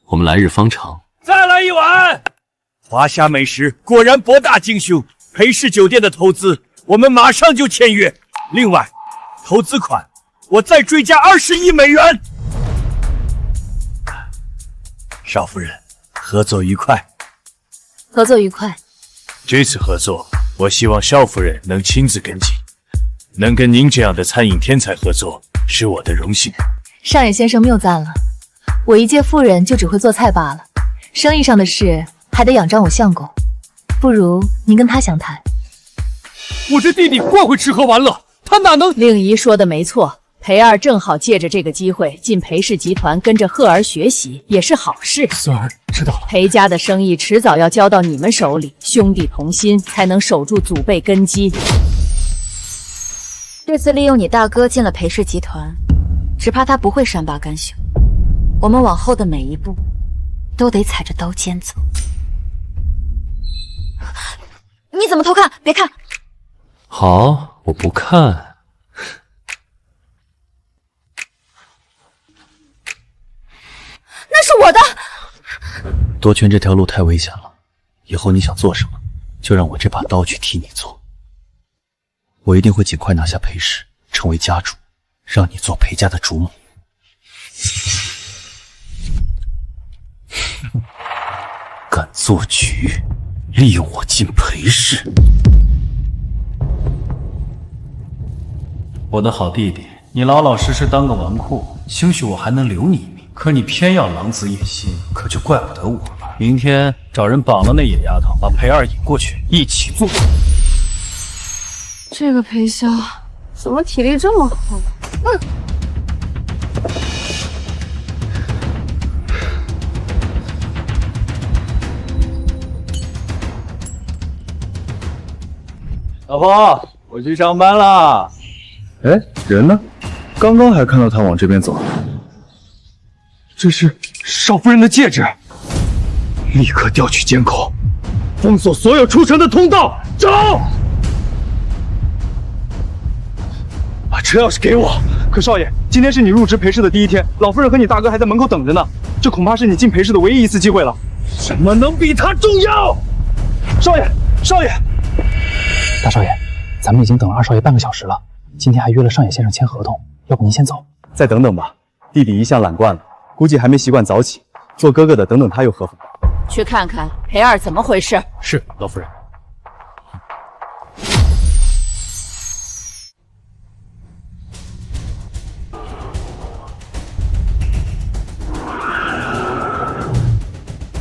我们来日方长。再来一碗！华夏美食果然博大精深，裴氏酒店的投资我们马上就签约。另外，投资款我再追加20亿美元。少夫人，合作愉快。合作愉快。这次合作，我希望少夫人能亲自跟进。能跟您这样的餐饮天才合作，是我的荣幸。上野先生谬赞了，我一介妇人就只会做菜罢了，生意上的事还得仰仗我相公。不如您跟他详谈。我这弟弟怪会吃喝玩乐，他哪能……令姨说的没错，裴二正好借着这个机会进裴氏集团，跟着赫儿学习，也是好事。孙儿知道了。裴家的生意迟早要交到你们手里，兄弟同心，才能守住祖辈根基。这次利用你大哥进了裴氏集团，只怕他不会善罢甘休。我们往后的每一步，都得踩着刀尖走。你怎么偷看？别看！好，我不看。那是我的。夺权这条路太危险了，以后你想做什么，就让我这把刀去替你做。我一定会尽快拿下裴氏，成为家主，让你做裴家的主母。敢做局，利用我进裴氏。我的好弟弟，你老老实实当个纨绔，兴许我还能留你一命。可你偏要狼子野心，可就怪不得我了。明天找人绑了那野丫头，把裴二引过去，一起做。这个裴萧怎么体力这么好？老婆，我去上班啦。哎，人呢？刚刚还看到他往这边走。这是少夫人的戒指，立刻调取监控，封锁所有出城的通道。走！把车钥匙给我。可少爷，今天是你入职裴氏的第一天，老夫人和你大哥还在门口等着呢，这恐怕是你进裴氏的唯一一次机会了。什么能比他重要？少爷，少爷！大少爷，咱们已经等了二少爷半个小时了，今天还约了上野先生签合同，要不您先走？再等等吧，弟弟一向懒惯了，估计还没习惯早起，做哥哥的等等他又何妨？去看看裴二怎么回事。是，老夫人。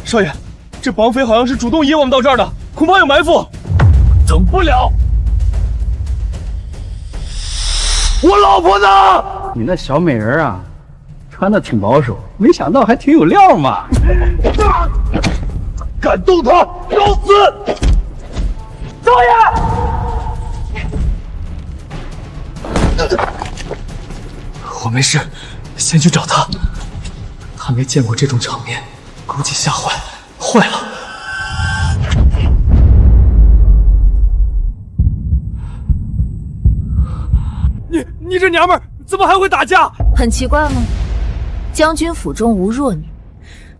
少爷，这绑匪好像是主动引我们到这儿的，恐怕有埋伏。等不了。我老婆呢？你那小美人啊，穿的挺保守，没想到还挺有料嘛。敢动她，找死！少爷！我没事，先去找他。他没见过这种场面，估计吓坏了。你这娘们儿怎么还会打架？很奇怪吗？将军府中无弱女，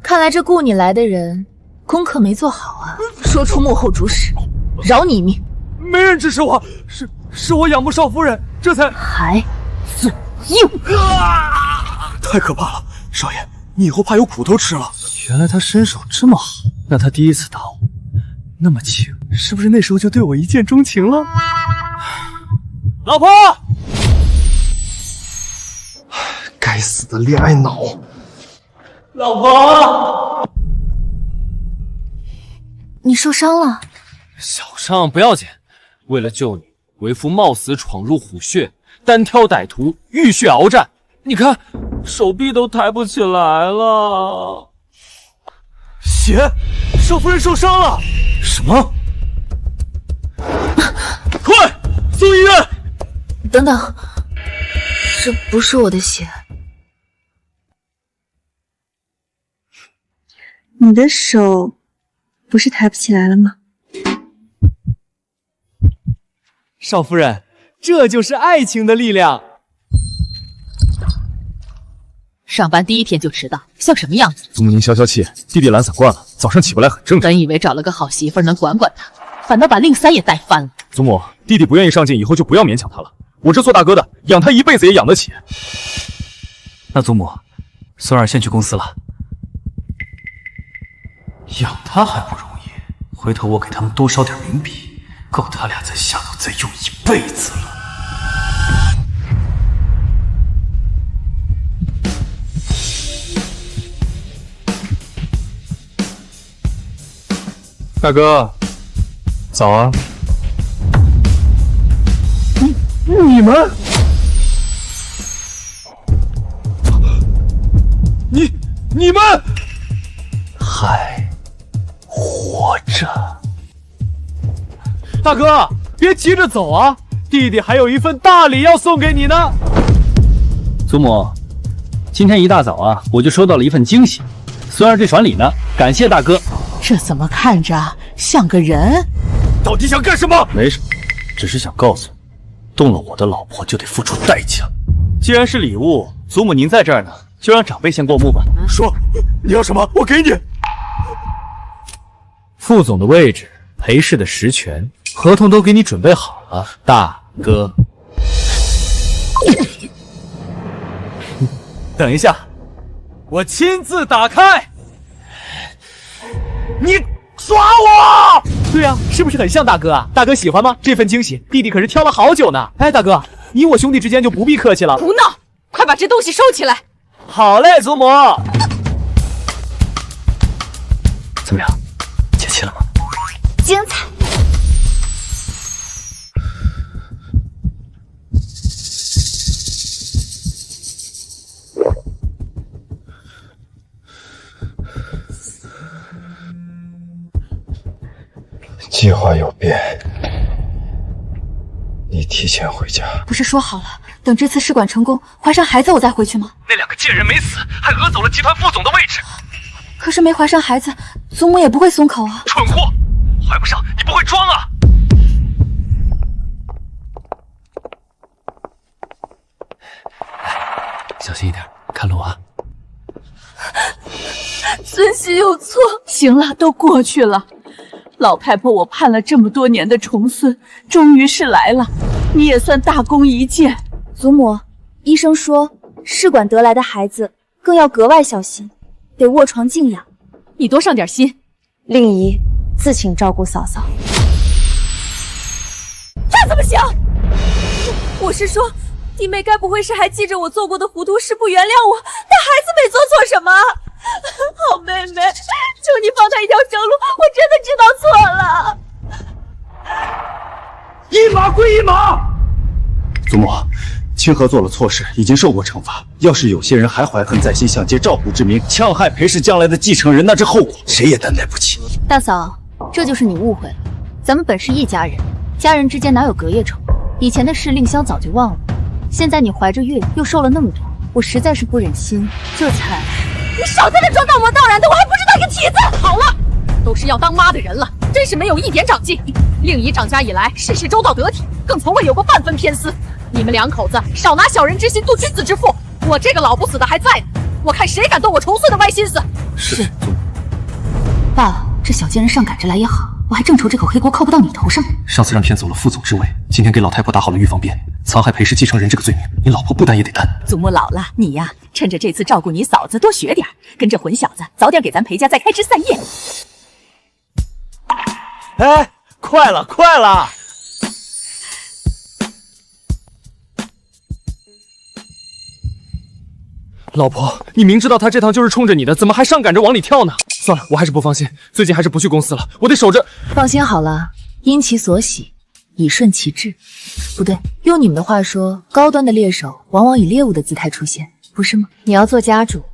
看来这雇你来的人功课没做好啊！说出幕后主使，饶你一命。没人支持我，是我仰慕少夫人，这才还自硬。太可怕了，少爷，你以后怕有苦头吃了。原来他身手这么好，那他第一次打我那么轻，是不是那时候就对我一见钟情了？老婆！该死的恋爱脑！老婆，你受伤了？小伤不要紧，为了救你，为夫冒死闯入虎穴，单挑歹徒，浴血鏖战。你看，手臂都抬不起来了。血，少夫人受伤了。什么？快送医院！等等，这不是我的血。你的手不是抬不起来了吗？少夫人，这就是爱情的力量。上班第一天就迟到，像什么样子？祖母您消消气，弟弟懒散惯了，早上起不来很正常。本以为找了个好媳妇能管管他，反倒把令三也带翻了。祖母，弟弟不愿意上进，以后就不要勉强他了。我这做大哥的，养他一辈子也养得起。那祖母，孙儿先去公司了。养他还不容易，回头我给他们多烧点冥币，够他俩在下头再用一辈子了。大哥，早啊！你们，你们还活着？大哥，别急着走啊，弟弟还有一份大礼要送给你呢。祖母，今天一大早啊，我就收到了一份惊喜，孙儿这传礼呢，感谢大哥。这怎么看着像个人？到底想干什么？没什么，只是想告诉你，动了我的老婆就得付出代价。既然是礼物，祖母您在这儿呢，就让长辈先过目吧。说，你要什么，我给你。副总的位置，裴氏的实权，合同都给你准备好了，大哥。等一下，我亲自打开。你耍我？对啊，是不是很像大哥啊？大哥喜欢吗？这份惊喜，弟弟可是挑了好久呢。哎，大哥，你我兄弟之间就不必客气了。胡闹！快把这东西收起来。好嘞，祖母。怎么样，解气了吗？精彩。计划有变，你提前回家。不是说好了，等这次试管成功，怀上孩子我再回去吗？那两个贱人没死，还讹走了集团副总的位置。可是没怀上孩子，祖母也不会松口啊。蠢货，怀不上你不会装啊！小心一点，看路啊！孙媳有错，行了，都过去了。老太婆，我盼了这么多年的重孙，终于是来了，你也算大功一件。祖母，医生说试管得来的孩子更要格外小心，得卧床静养。你多上点心。令姨自请照顾嫂嫂。这怎么行？我是说，弟妹该不会是还记着我做过的糊涂事不原谅我，但孩子没做错什么？好妹妹，求你放她一条生路，我真的知道错了。一码归一码。祖母，清河做了错事，已经受过惩罚。要是有些人还怀恨在心，想借赵虎之名戕害裴氏将来的继承人，那这后果谁也担待不起。大嫂，这就是你误会了，咱们本是一家人，家人之间哪有隔夜仇？以前的事令香早就忘了。现在你怀着孕，又受了那么多，我实在是不忍心，这才……你少在这装道貌道然的，我还不是那个蹄子！好了，都是要当妈的人了，真是没有一点长进。令姨长家以来，事事周到得体，更从未有过半分偏私。你们两口子少拿小人之心度君子之腹，我这个老不死的还在呢，我看谁敢动我重孙的歪心思。是。爸，这小贱人上赶着来也好，我还正愁这口黑锅扣不到你头上。上次让骗走了副总之位，今天给老太婆打好了预防针，残害裴氏继承人这个罪名，你老婆不担也得担。祖母老了，你呀，趁着这次照顾你嫂子多学点，跟这混小子早点给咱裴家再开枝散叶。哎，快了，快了！老婆，你明知道他这趟就是冲着你的，怎么还上赶着往里跳呢？算了，我还是不放心，最近还是不去公司了，我得守着。放心好了，因其所喜，以顺其志。不对，用你们的话说，高端的猎手往往以猎物的姿态出现，不是吗？你要做家主，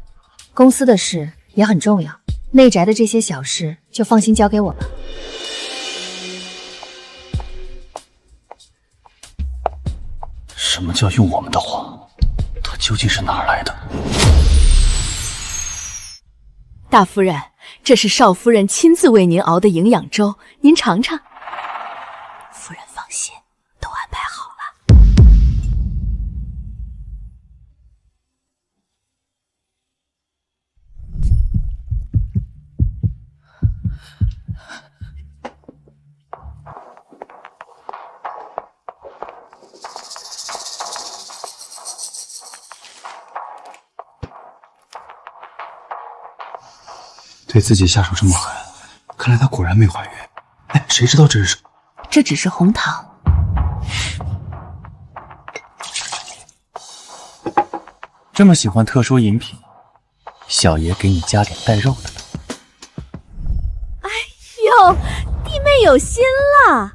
公司的事也很重要，内宅的这些小事就放心交给我吧。什么叫用我们的话？究竟是哪儿来的？大夫人，这是少夫人亲自为您熬的营养粥，您尝尝。夫人放心，都安排好了。对自己下手这么狠，看来她果然没怀孕。哎，谁知道这是什么？这只是红糖。这么喜欢特殊饮品，小爷给你加点带肉的。哎呦，弟妹有心了！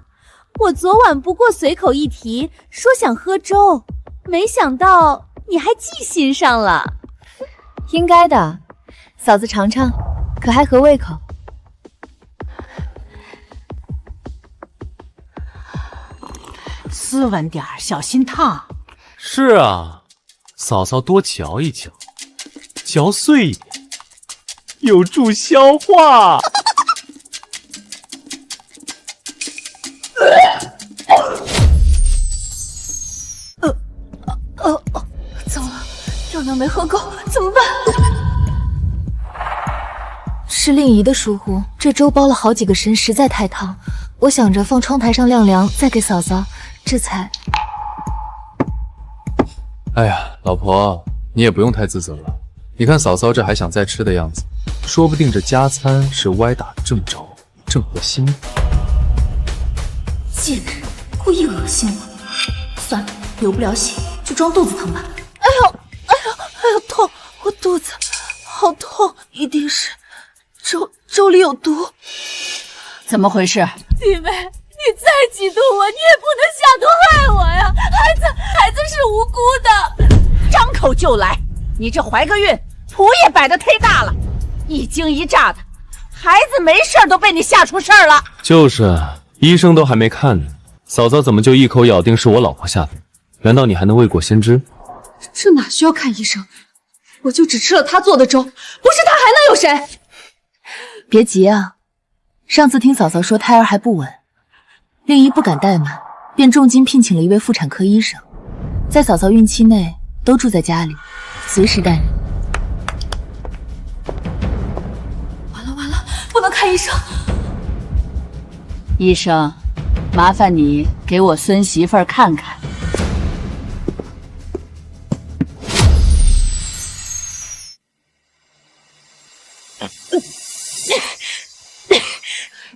我昨晚不过随口一提，说想喝粥，没想到你还记心上了。应该的，嫂子尝尝，可还合胃口？斯文点儿，小心烫。是啊，嫂嫂多嚼一嚼，嚼碎一点，有助消化。糟了，药量没喝够，怎么办？是令姨的疏忽，这粥煲了好几个参，实在太烫。我想着放窗台上晾凉，再给嫂嫂，这才……哎呀，老婆，你也不用太自责了。你看嫂嫂这还想再吃的样子，说不定这加餐是歪打正着，正合心意。贱人，故意恶心我。算了，流不了血，就装肚子疼吧。哎呦，痛！我肚子好痛，一定是粥里有毒。怎么回事？弟妹，你再嫉妒我，你也不能下毒害我呀！孩子是无辜的。张口就来，你这怀个孕，谱也摆得忒大了，一惊一乍的，孩子没事都被你吓出事儿了。就是啊，医生都还没看呢，嫂嫂怎么就一口咬定是我老婆下的？难道你还能未果先知？这哪需要看医生？我就只吃了他做的粥，不是他还能有谁？别急啊，上次听嫂嫂说胎儿还不稳，令姨不敢怠慢，便重金聘请了一位妇产科医生，在嫂嫂孕期内都住在家里，随时待人。完了，不能看医生。医生，麻烦你给我孙媳妇儿看看。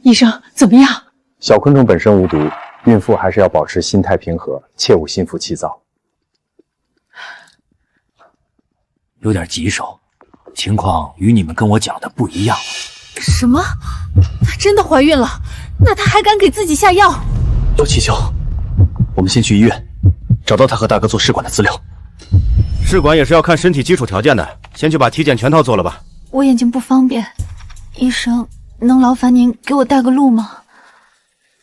医生怎么样？小昆虫本身无毒，孕妇还是要保持心态平和，切勿心浮气躁。有点棘手，情况与你们跟我讲的不一样。什么？她真的怀孕了？那她还敢给自己下药？多祈求，我们先去医院，找到他和大哥做试管的资料。试管也是要看身体基础条件的，先去把体检全套做了吧。我眼睛不方便，医生能劳烦您给我带个路吗？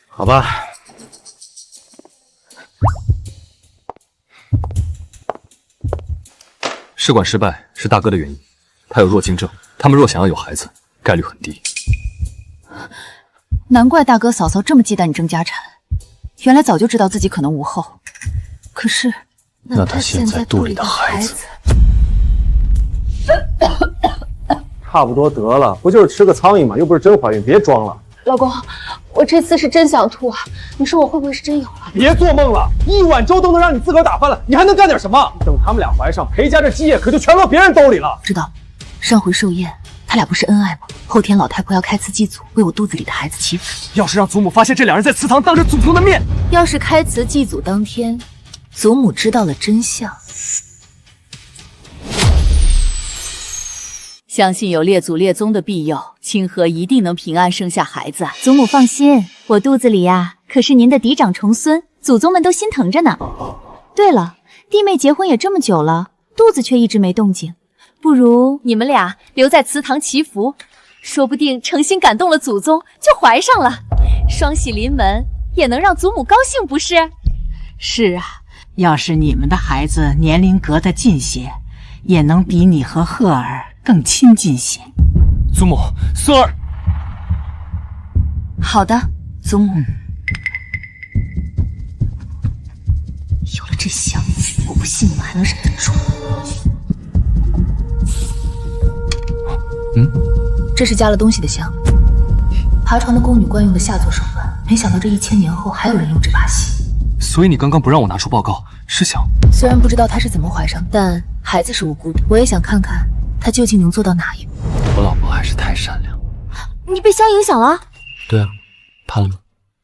好吧。试管失败是大哥的原因，他有弱精症，他们若想要有孩子，概率很低。难怪大哥嫂嫂这么忌惮你争家产，原来早就知道自己可能无后。可是，那他现在肚里的孩子，差不多得了，不就是吃个苍蝇吗？又不是真怀孕，别装了。老公，我这次是真想吐啊！你说我会不会是真有了？别做梦了，一碗粥都能让你自个儿打翻了，你还能干点什么？等他们俩怀上，裴家这基业可就全落别人兜里了。知道，上回寿宴他俩不是恩爱吗？后天老太婆要开祠祭祖，为我肚子里的孩子祈福。要是让祖母发现这两人在祠堂当着祖宗的面，要是开祠祭祖当天，祖母知道了真相，相信有列祖列宗的庇佑，清河一定能平安生下孩子。祖母放心，我肚子里呀可是您的嫡长重孙，祖宗们都心疼着呢。对了，弟妹结婚也这么久了，肚子却一直没动静，不如你们俩留在祠堂祈福，说不定诚心感动了祖宗，就怀上了，双喜临门，也能让祖母高兴，不是？是啊，要是你们的孩子年龄隔得近些，也能比你和赫尔更亲近些。祖母，孙儿。好的，祖母。有了这香，我不信你们还能忍得住。这是加了东西的香，爬床的宫女惯用的下作手段。没想到这1000年后还有人用这把戏。所以你刚刚不让我拿出报告，是想……虽然不知道她是怎么怀上，但孩子是无辜的。我也想看看她究竟能做到哪一步。我老婆还是太善良。你被香影响了？对啊，怕了吗？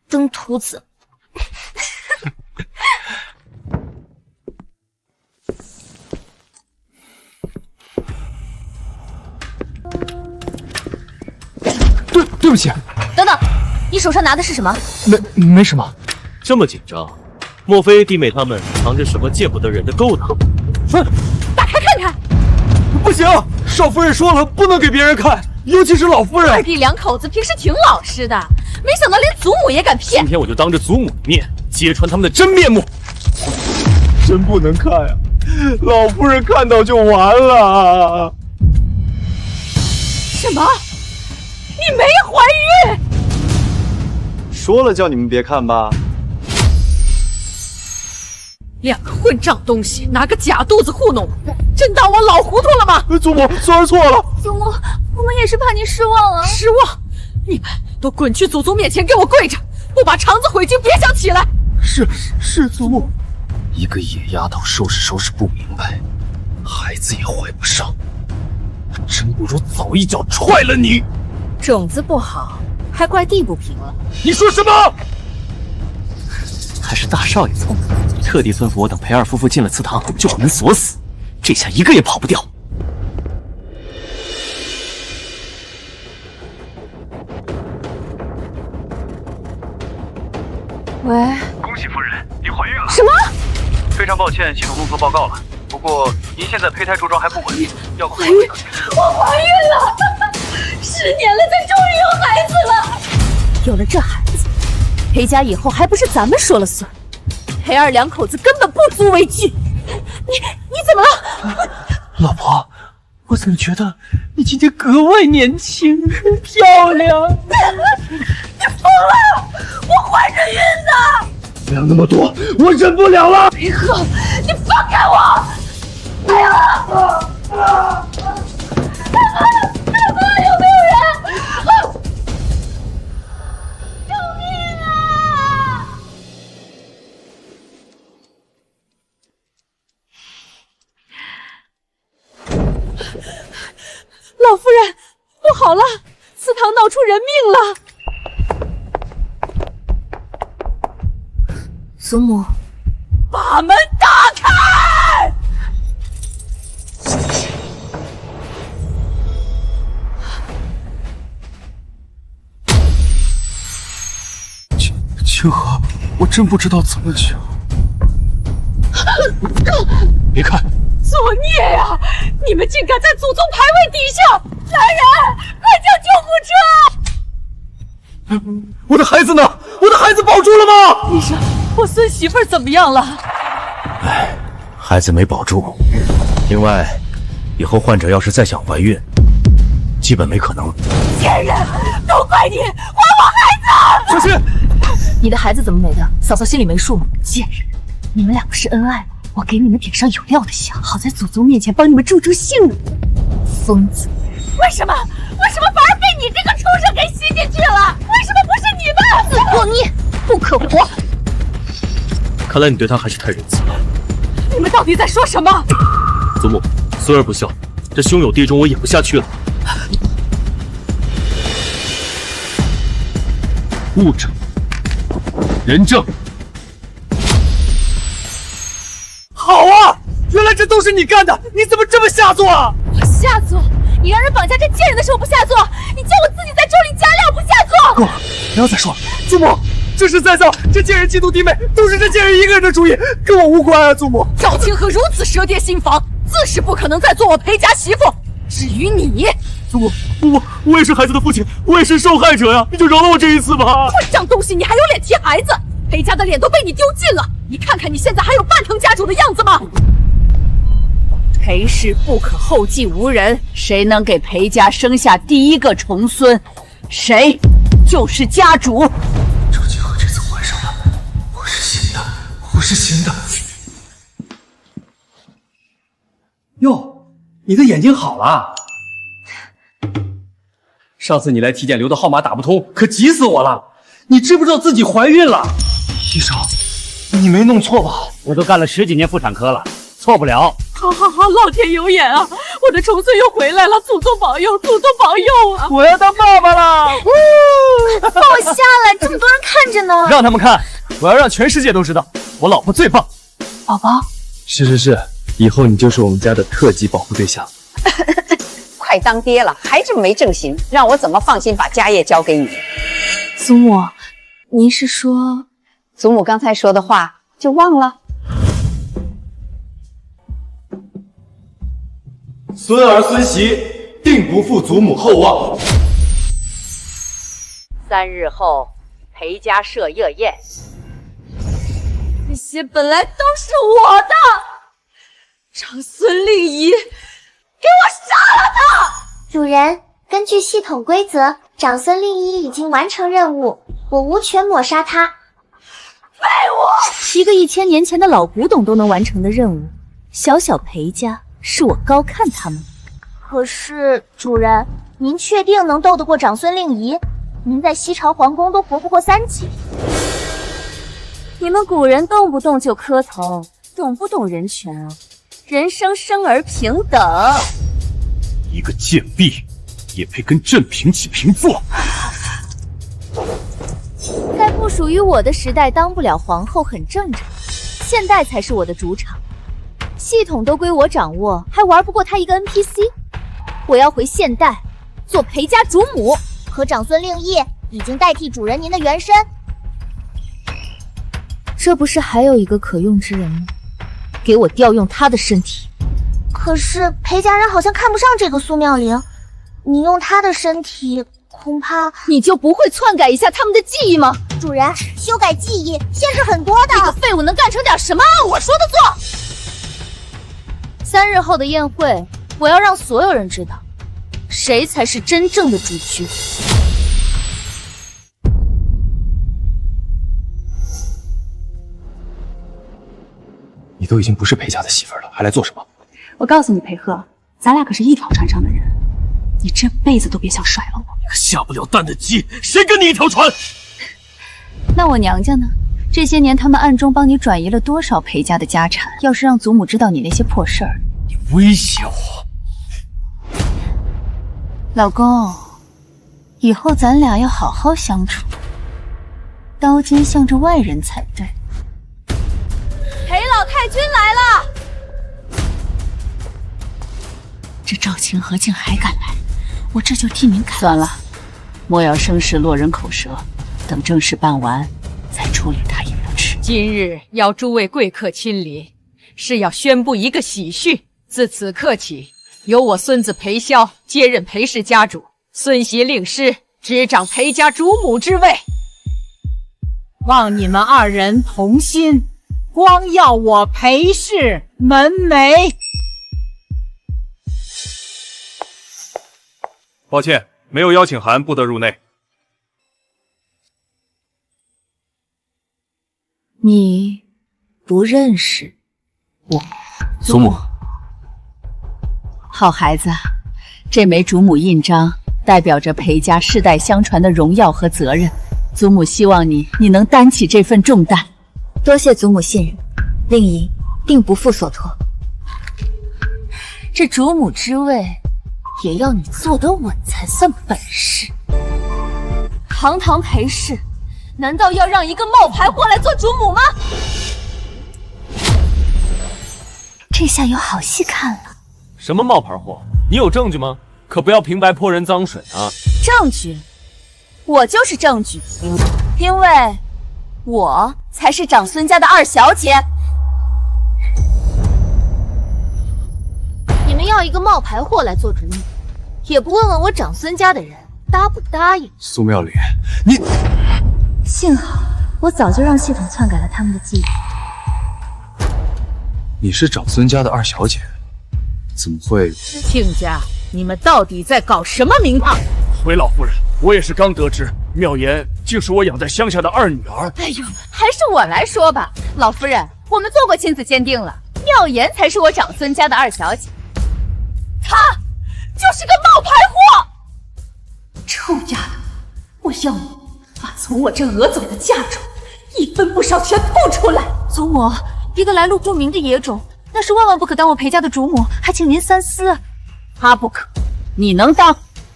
登徒子。对不起。等等，你手上拿的是什么？没什么。这么紧张，莫非弟妹他们藏着什么见不得人的勾当？打开看看。不行，少夫人说了，不能给别人看，尤其是老夫人。二弟两口子平时挺老实的，没想到连祖母也敢骗。今天我就当着祖母的面揭穿他们的真面目。真不能看呀，老夫人看到就完了。什么？你没怀孕？说了叫你们别看吧。两个混账东西，拿个假肚子糊弄我，真当我老糊涂了吗？祖母，孙儿错了。祖母，我们也是怕你失望啊。失望？你们都滚去祖宗面前给我跪着，不把肠子悔青，别想起来。是祖母。一个野丫头收拾不明白，孩子也怀不上，真不如早一脚踹了你。种子不好，还怪地不平了。你说什么？还是大少爷聪明，特地吩咐我等裴二夫妇进了祠堂就把门锁死，这下一个也跑不掉。喂，恭喜夫人，您怀孕了。什么？非常抱歉，系统弄错报告了。不过您现在胚胎着装还不稳定，要怀孕，我怀孕了，10年了才终于有孩子了。有了这孩子，裴家以后还不是咱们说了算？裴二两口子根本不足为惧。你怎么了？老婆，我怎么觉得你今天格外年轻漂亮？你疯了！我怀着孕呢！不要那么多，我忍不了了！裴鹤，你放开我！哎呀！有没有人？救命啊！老夫人，不好了，祠堂闹出人命了！祖母，把门打开！清河，我真不知道怎么救。别看，作孽呀！你们竟敢在祖宗牌位底下！来人，快叫救护车！我的孩子呢？我的孩子保住了吗？医生，我孙媳妇怎么样了？孩子没保住。另外，以后患者要是再想怀孕，基本没可能。贱人，都怪你，还我孩子！小心！你的孩子怎么没的？嫂嫂心里没数吗？贱人，你们两个是恩爱吗？我给你们点上有料的香，好在祖宗面前帮你们助性命。疯子！为什么反而被你这个畜生给吸进去了？为什么不是你们？自作孽，不可活！看来你对他还是太仁慈了。你们到底在说什么？祖母，孙儿不孝，这兄友弟中我演不下去了。物证、人证。好啊！原来这都是你干的！你怎么这么下作啊？我下作？你让人绑架这贱人的时候不下作，你叫我自己在这里加料不下作？够了，不要再说了。祖母，这是在造，这贱人嫉妒弟妹，都是这贱人一个人的主意，跟我无关啊！祖母，赵清河如此蛇蝎心肠，自是不可能再做我裴家媳妇。至于你，祖母，我也是孩子的父亲，我也是受害者呀！你就饶了我这一次吧！混账东西，你还有脸提孩子？裴家的脸都被你丢尽了，你看看你现在还有半成家主的样子吗？裴氏不可后继无人，谁能给裴家生下第一个重孙，谁就是家主。周景和这次换上了，我是新的，我是新的。哟，你的眼睛好了。上次你来体检留的号码打不通，可急死我了。你知不知道自己怀孕了？医生，你没弄错吧？我都干了10几年妇产科了，错不了。好，老天有眼啊！我的重孙又回来了，祖宗保佑，祖宗保佑啊！我要当爸爸了！快放我下来，这么多人看着呢。让他们看，我要让全世界都知道，我老婆最棒。宝宝，是，以后你就是我们家的特级保护对象。快当爹了，还这么没正形，让我怎么放心把家业交给你？祖母，您是说，祖母刚才说的话就忘了？孙儿孙媳定不负祖母厚望。3日后，裴家设夜宴。这些本来都是我的，长孙令仪，给我杀了他！主人，根据系统规则，长孙令仪已经完成任务，我无权抹杀他。废物！一个1000年前的老古董都能完成的任务，小小裴家是我高看他们。可是，主人，您确定能斗得过长孙令仪？您在西朝皇宫都活不过3级。你们古人动不动就磕头，懂不懂人权啊？人生生而平等。一个贱婢也配跟朕平起平坐？在不属于我的时代，当不了皇后很正常。现代才是我的主场，系统都归我掌握，还玩不过他一个 NPC。我要回现代，做裴家主母。可长孙令仪已经代替主人您的原身。这不是还有一个可用之人吗？给我调用他的身体。可是裴家人好像看不上这个苏妙玲，你用他的身体，恐怕你就不会篡改一下他们的记忆吗？主人，修改记忆限制很多的。这个废物能干成点什么？按我说的做。3日后的宴会，我要让所有人知道，谁才是真正的主角。你都已经不是裴家的媳妇儿了，还来做什么？我告诉你，裴贺，咱俩可是一条船上的人，你这辈子都别想甩了我。你个下不了蛋的鸡，谁跟你一条船？那我娘家呢？这些年他们暗中帮你转移了多少裴家的家产？要是让祖母知道你那些破事儿，你威胁我？老公，以后咱俩要好好相处，刀尖向着外人才对。裴老太君来了！这赵清河竟还敢来，我这就替您看。算了，莫要生事落人口舌，等正事办完再处理他也不迟。今日邀诸位贵客亲临，是要宣布一个喜讯。自此刻起，由我孙子裴萧接任裴氏家主，孙媳令师执掌裴家主母之位。望你们2人同心，光耀我裴氏门楣。抱歉，没有邀请函，不得入内。你不认识我？祖母，好孩子，这枚主母印章代表着裴家世代相传的荣耀和责任。祖母希望你能担起这份重担。多谢祖母信任，令仪定不负所托。这主母之位，也要你坐得稳才算本事。堂堂裴氏，难道要让一个冒牌货来做主母吗？这下有好戏看了。什么冒牌货？你有证据吗？可不要平白泼人脏水啊！证据，我就是证据，因为我才是长孙家的2小姐。你们要一个冒牌货来做主母，也不问问我长孙家的人答不答应。苏妙莲，你……幸好我我早就让系统篡改了他们的记忆。你是长孙家的二小姐，怎么会？亲家，你们到底在搞什么名堂？回老夫人，我也是刚得知，妙言竟是我养在乡下的二女儿。哎呦，还是我来说吧，老夫人，我们做过亲子鉴定了，妙言才是我长孙家的二小姐，她就是个冒牌货！臭丫头，我要你把从我这讹走的嫁妆一分不少全吐出来！祖母，一个来路不明的野种，那是万万不可当我裴家的主母，还请您三思。他不可，你能当？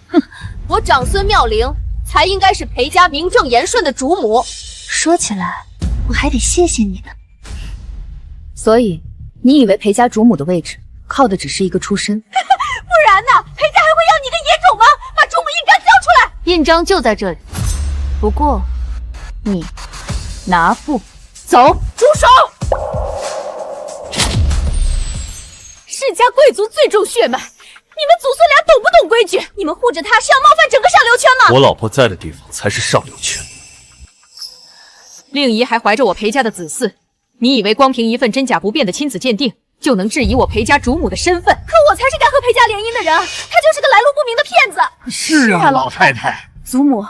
哼，我长孙妙龄才应该是裴家名正言顺的主母。说起来，我还得谢谢你呢。所以，你以为裴家主母的位置靠的只是一个出身？不然呢？裴家还会要你个野种吗？把主母印章交出来！印章就在这里。不过，你拿不走，住手！世家贵族最重血脉，你们祖孙俩懂不懂规矩？你们护着她是要冒犯整个上流圈吗？我老婆在的地方才是上流圈。令姨还怀着我裴家的子嗣，你以为光凭一份真假不辨的亲子鉴定就能质疑我裴家主母的身份？可我才是该和裴家联姻的人，他就是个来路不明的骗子。是啊，老太太。祖母，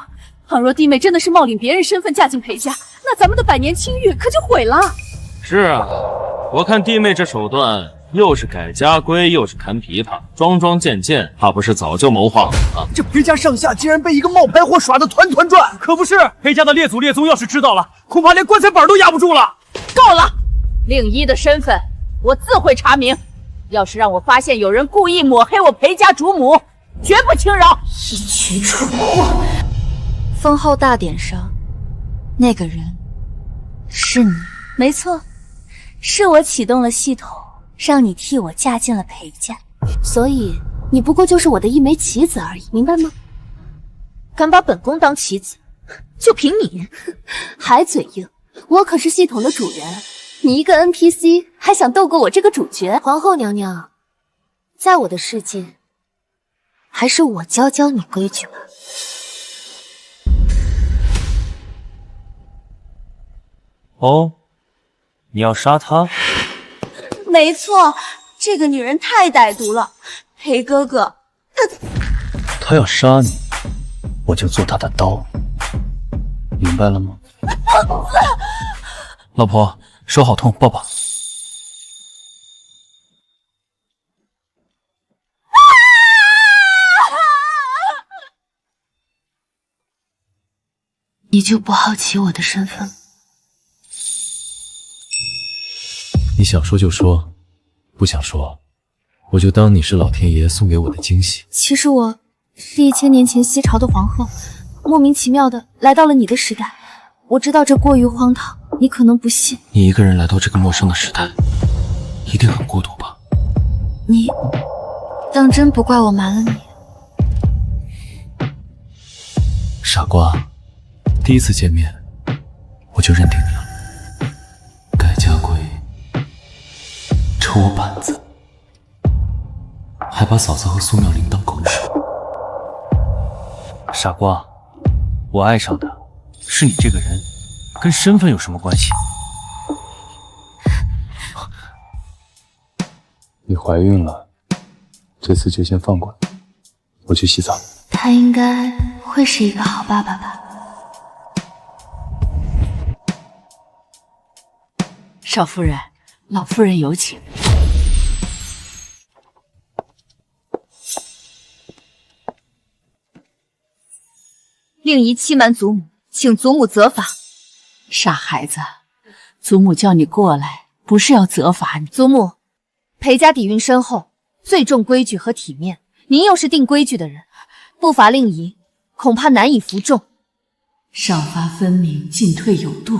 倘若弟妹真的是冒领别人身份嫁进裴家，那咱们的百年清誉可就毁了。是啊，我看弟妹这手段，又是改家规，又是弹琵琶，桩桩件件，怕不是早就谋划好了。这裴家上下竟然被一个冒牌货耍得团团转，可不是？裴家的列祖列宗要是知道了，恐怕连棺材板都压不住了。够了，令姨的身份我自会查明。要是让我发现有人故意抹黑我裴家主母，绝不轻饶。一群蠢货！封后大典上，那个人是你。没错，是我启动了系统，让你替我嫁进了裴家，所以你不过就是我的一枚棋子而已，明白吗？敢把本宫当棋子，就凭你，还嘴硬！我可是系统的主人，你一个 NPC 还想斗过我这个主角？皇后娘娘，在我的世界，还是我教你规矩吧。哦，你要杀她？没错，这个女人太歹毒了。裴哥哥，她要杀你，我就做她的刀，明白了吗？老婆，手好痛，抱抱。你就不好奇我的身份？你想说就说，不想说，我就当你是老天爷送给我的惊喜。其实我是1000年前西朝的皇后，莫名其妙的来到了你的时代。我知道这过于荒唐，你可能不信。你一个人来到这个陌生的时代，一定很孤独吧？你当真不怪我瞒了你？傻瓜，第一次见面我就认定你了。改家规，抽我板子，还把嫂子和苏妙龄当狗屎。傻瓜，我爱上的是你这个人，跟身份有什么关系？你怀孕了，这次就先放过你，我去洗澡。他应该会是一个好爸爸吧？少夫人，老夫人有请。令姨欺瞒祖母，请祖母责罚。傻孩子，祖母叫你过来，不是要责罚你。祖母，裴家底蕴深厚，最重规矩和体面。您又是定规矩的人，不罚令姨，恐怕难以服众。赏罚分明，进退有度，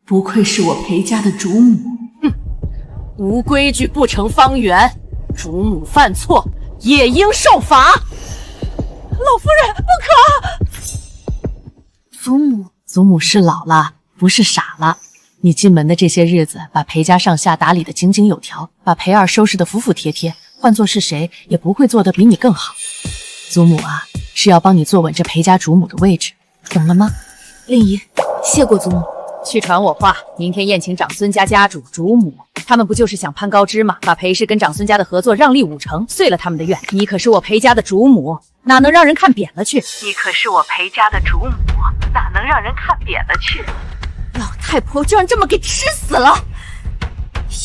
不愧是我裴家的主母。哼，无规矩不成方圆，主母犯错也应受罚。老夫人，不可！祖母是老了，不是傻了。你进门的这些日子，把裴家上下打理的井井有条，把裴二收拾的服服帖帖，换做是谁也不会做得比你更好。祖母啊，是要帮你坐稳这裴家主母的位置，懂了吗？令姨，谢过祖母。去传我话，明天宴请长孙家家主、主母，他们不就是想攀高枝吗？把裴氏跟长孙家的合作让利5成，遂了他们的愿。你可是我裴家的主母，哪能让人看扁了去？你可是我裴家的主母，哪能让人看扁了去？老太婆就让这么给吃死了！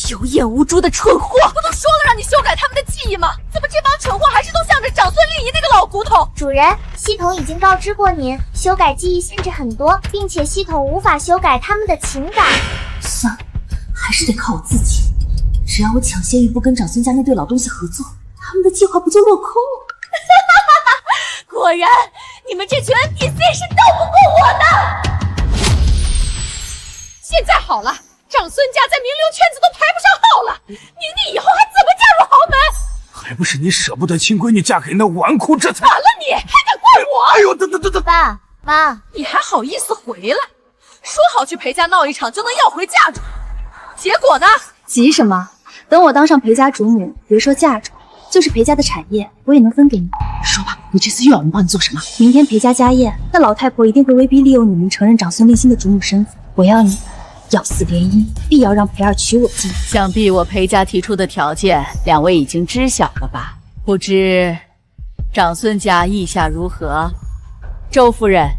有眼无珠的蠢货！不都说了让你修改他们的记忆吗？怎么这帮蠢货还是都向着长孙令仪那个老骨头？主人，系统已经告知过您，修改记忆限制很多，并且系统无法修改他们的情感。算了，还是得靠我自己。只要我抢先一步跟长孙家那对老东西合作，他们的计划不就落空了？果然，你们这群 NPC 是斗不过我的。现在好了，长孙家在名流圈子都排不上号了，宁宁以后还怎么嫁入豪门？还不是你舍不得亲闺女嫁给那纨绔，这才……完了你，还敢怪我？哎呦，等！爸妈，你还好意思回来？说好去裴家闹一场就能要回嫁妆，结果呢？急什么？等我当上裴家主母，别说嫁妆，就是裴家的产业，我也能分给你。说吧，你这次又要我帮你做什么？明天裴家家宴，那老太婆一定会威逼利诱你们承认长孙令心的主母身份。我要你要死联姻，必要让裴儿娶我进。想必我裴家提出的条件，两位已经知晓了吧？不知长孙家意下如何？周夫人，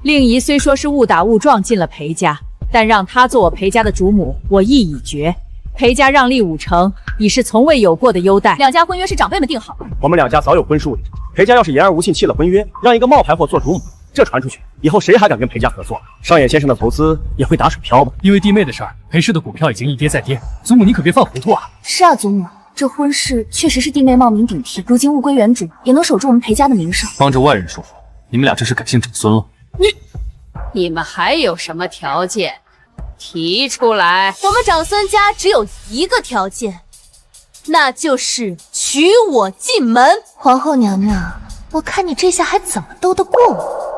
令仪虽说是误打误撞进了裴家，但让她做我裴家的主母，我意已决。裴家让利5成，已是从未有过的优待。两家婚约是长辈们定好的，我们两家早有婚书里。裴家要是言而无信弃了婚约，让一个冒牌货做主母，这传出去，以后谁还敢跟裴家合作？上野先生的投资也会打水漂吧？因为弟妹的事儿，裴氏的股票已经一跌再跌，祖母你可别犯糊涂啊！是啊，祖母，这婚事确实是弟妹冒名顶替，如今物归原主，也能守住我们裴家的名声。帮着外人说话，你们俩这是改姓长孙了？你们还有什么条件？提出来。我们长孙家只有一个条件，那就是娶我进门。皇后娘娘，我看你这下还怎么斗得过我？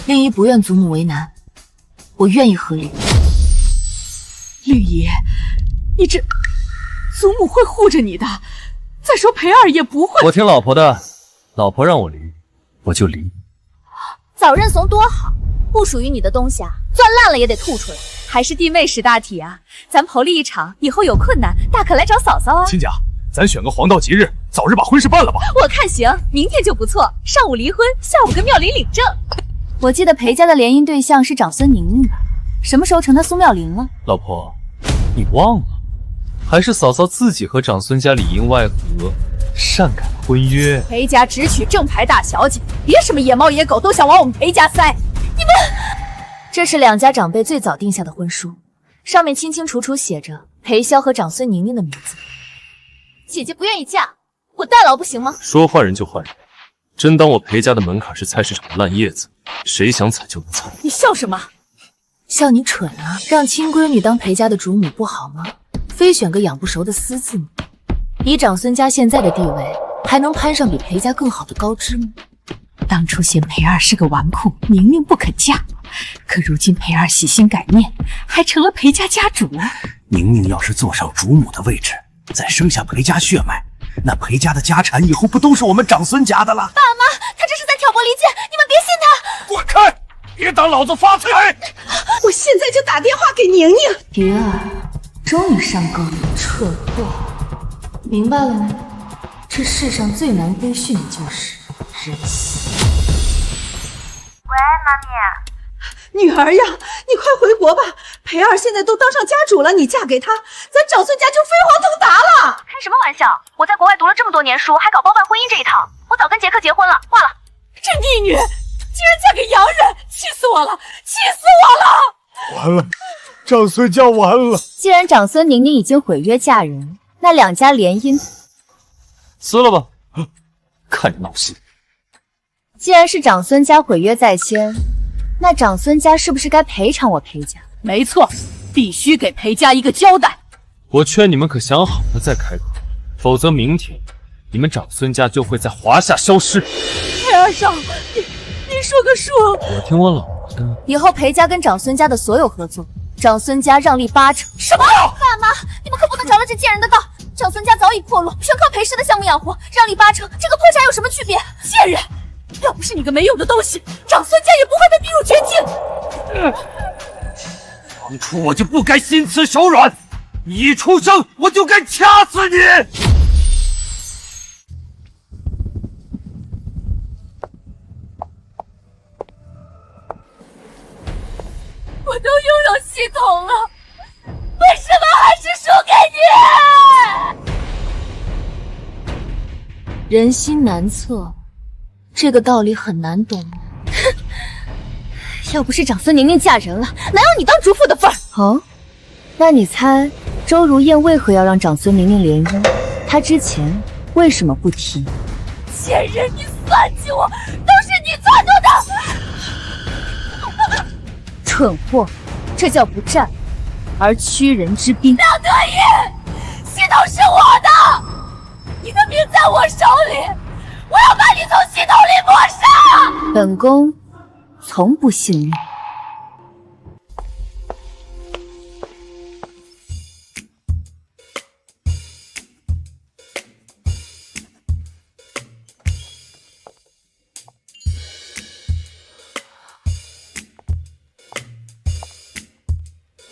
令仪不愿祖母为难，我愿意和离。令仪，你这祖母会护着你的。再说裴二也不会。我听老婆的，老婆让我离，我就离。早认怂多好，不属于你的东西啊，攥烂了也得吐出来。还是弟妹识大体啊，咱妯娌一场，以后有困难大可来找嫂嫂啊。亲家，咱选个黄道吉日，早日把婚事办了吧。我看行，明天就不错，上午离婚，下午跟庙里领证。我记得裴家的联姻对象是长孙宁宁吧？什么时候成他苏妙龄了？老婆，你忘了？还是嫂嫂自己和长孙家里应外合，擅改婚约。裴家只娶正牌大小姐，别什么野猫野狗都想往我们裴家塞。你们，这是两家长辈最早定下的婚书，上面清清楚楚写着裴萧和长孙宁宁的名字。姐姐不愿意嫁，我代劳不行吗？说换人就换人，真当我裴家的门槛是菜市场的烂叶子，谁想踩就能踩。你笑什么？笑你蠢啊！让亲闺女当裴家的主母不好吗？非选个养不熟的私自母，以长孙家现在的地位，还能攀上比裴家更好的高枝吗？当初嫌裴二是个纨绔，宁宁不肯嫁，可如今裴二洗心改面，还成了裴家家主。宁宁要是坐上主母的位置，再生下裴家血脉，那裴家的家产以后不都是我们长孙家的了？爸妈，他这是在挑拨离间，你们别信他！滚开！别挡老子发财！我现在就打电话给宁宁。菊儿，终于上钩了，蠢货，明白了吗？这世上最难规训的就是人心。喂，妈咪。女儿呀，你快回国吧！裴二现在都当上家主了，你嫁给他，咱长孙家就飞黄腾达了。开什么玩笑！我在国外读了这么多年书，还搞包办婚姻这一套，我早跟杰克结婚了，挂了。这逆女竟然嫁给洋人，气死我了！气死我了！完了，长孙家完了。既然长孙宁宁已经毁约嫁人，那两家联姻撕了吧，看你闹心。既然是长孙家毁约在先，那长孙家是不是该赔偿我裴家？没错，必须给裴家一个交代。我劝你们可想好了再开口，否则明天你们长孙家就会在华夏消失。裴二少，你说个数。我听我老婆的。以后裴家跟长孙家的所有合作，长孙家让利8成。什么？爸妈，你们可不能着了这贱人的道。长孙家早已破落，全靠裴氏的项目养活，让利8成，这个破产有什么区别？贱人！要不是你个没用的东西，长孙家也不会被逼入绝境。当初我就不该心慈手软，你一出生我就该掐死你！我都拥有系统了，为什么还是输给你？人心难测，这个道理很难懂。要不是长孙宁宁嫁人了，哪有你当主妇的份儿？哦，那你猜周如燕为何要让长孙宁宁联姻？她之前为什么不提？贱人，你算计我，都是你撺掇的！蠢货，这叫不战而屈人之兵。梁得意，系统是我的，你的命在我手里，我要把你从系统里抹杀。本宫从不信命。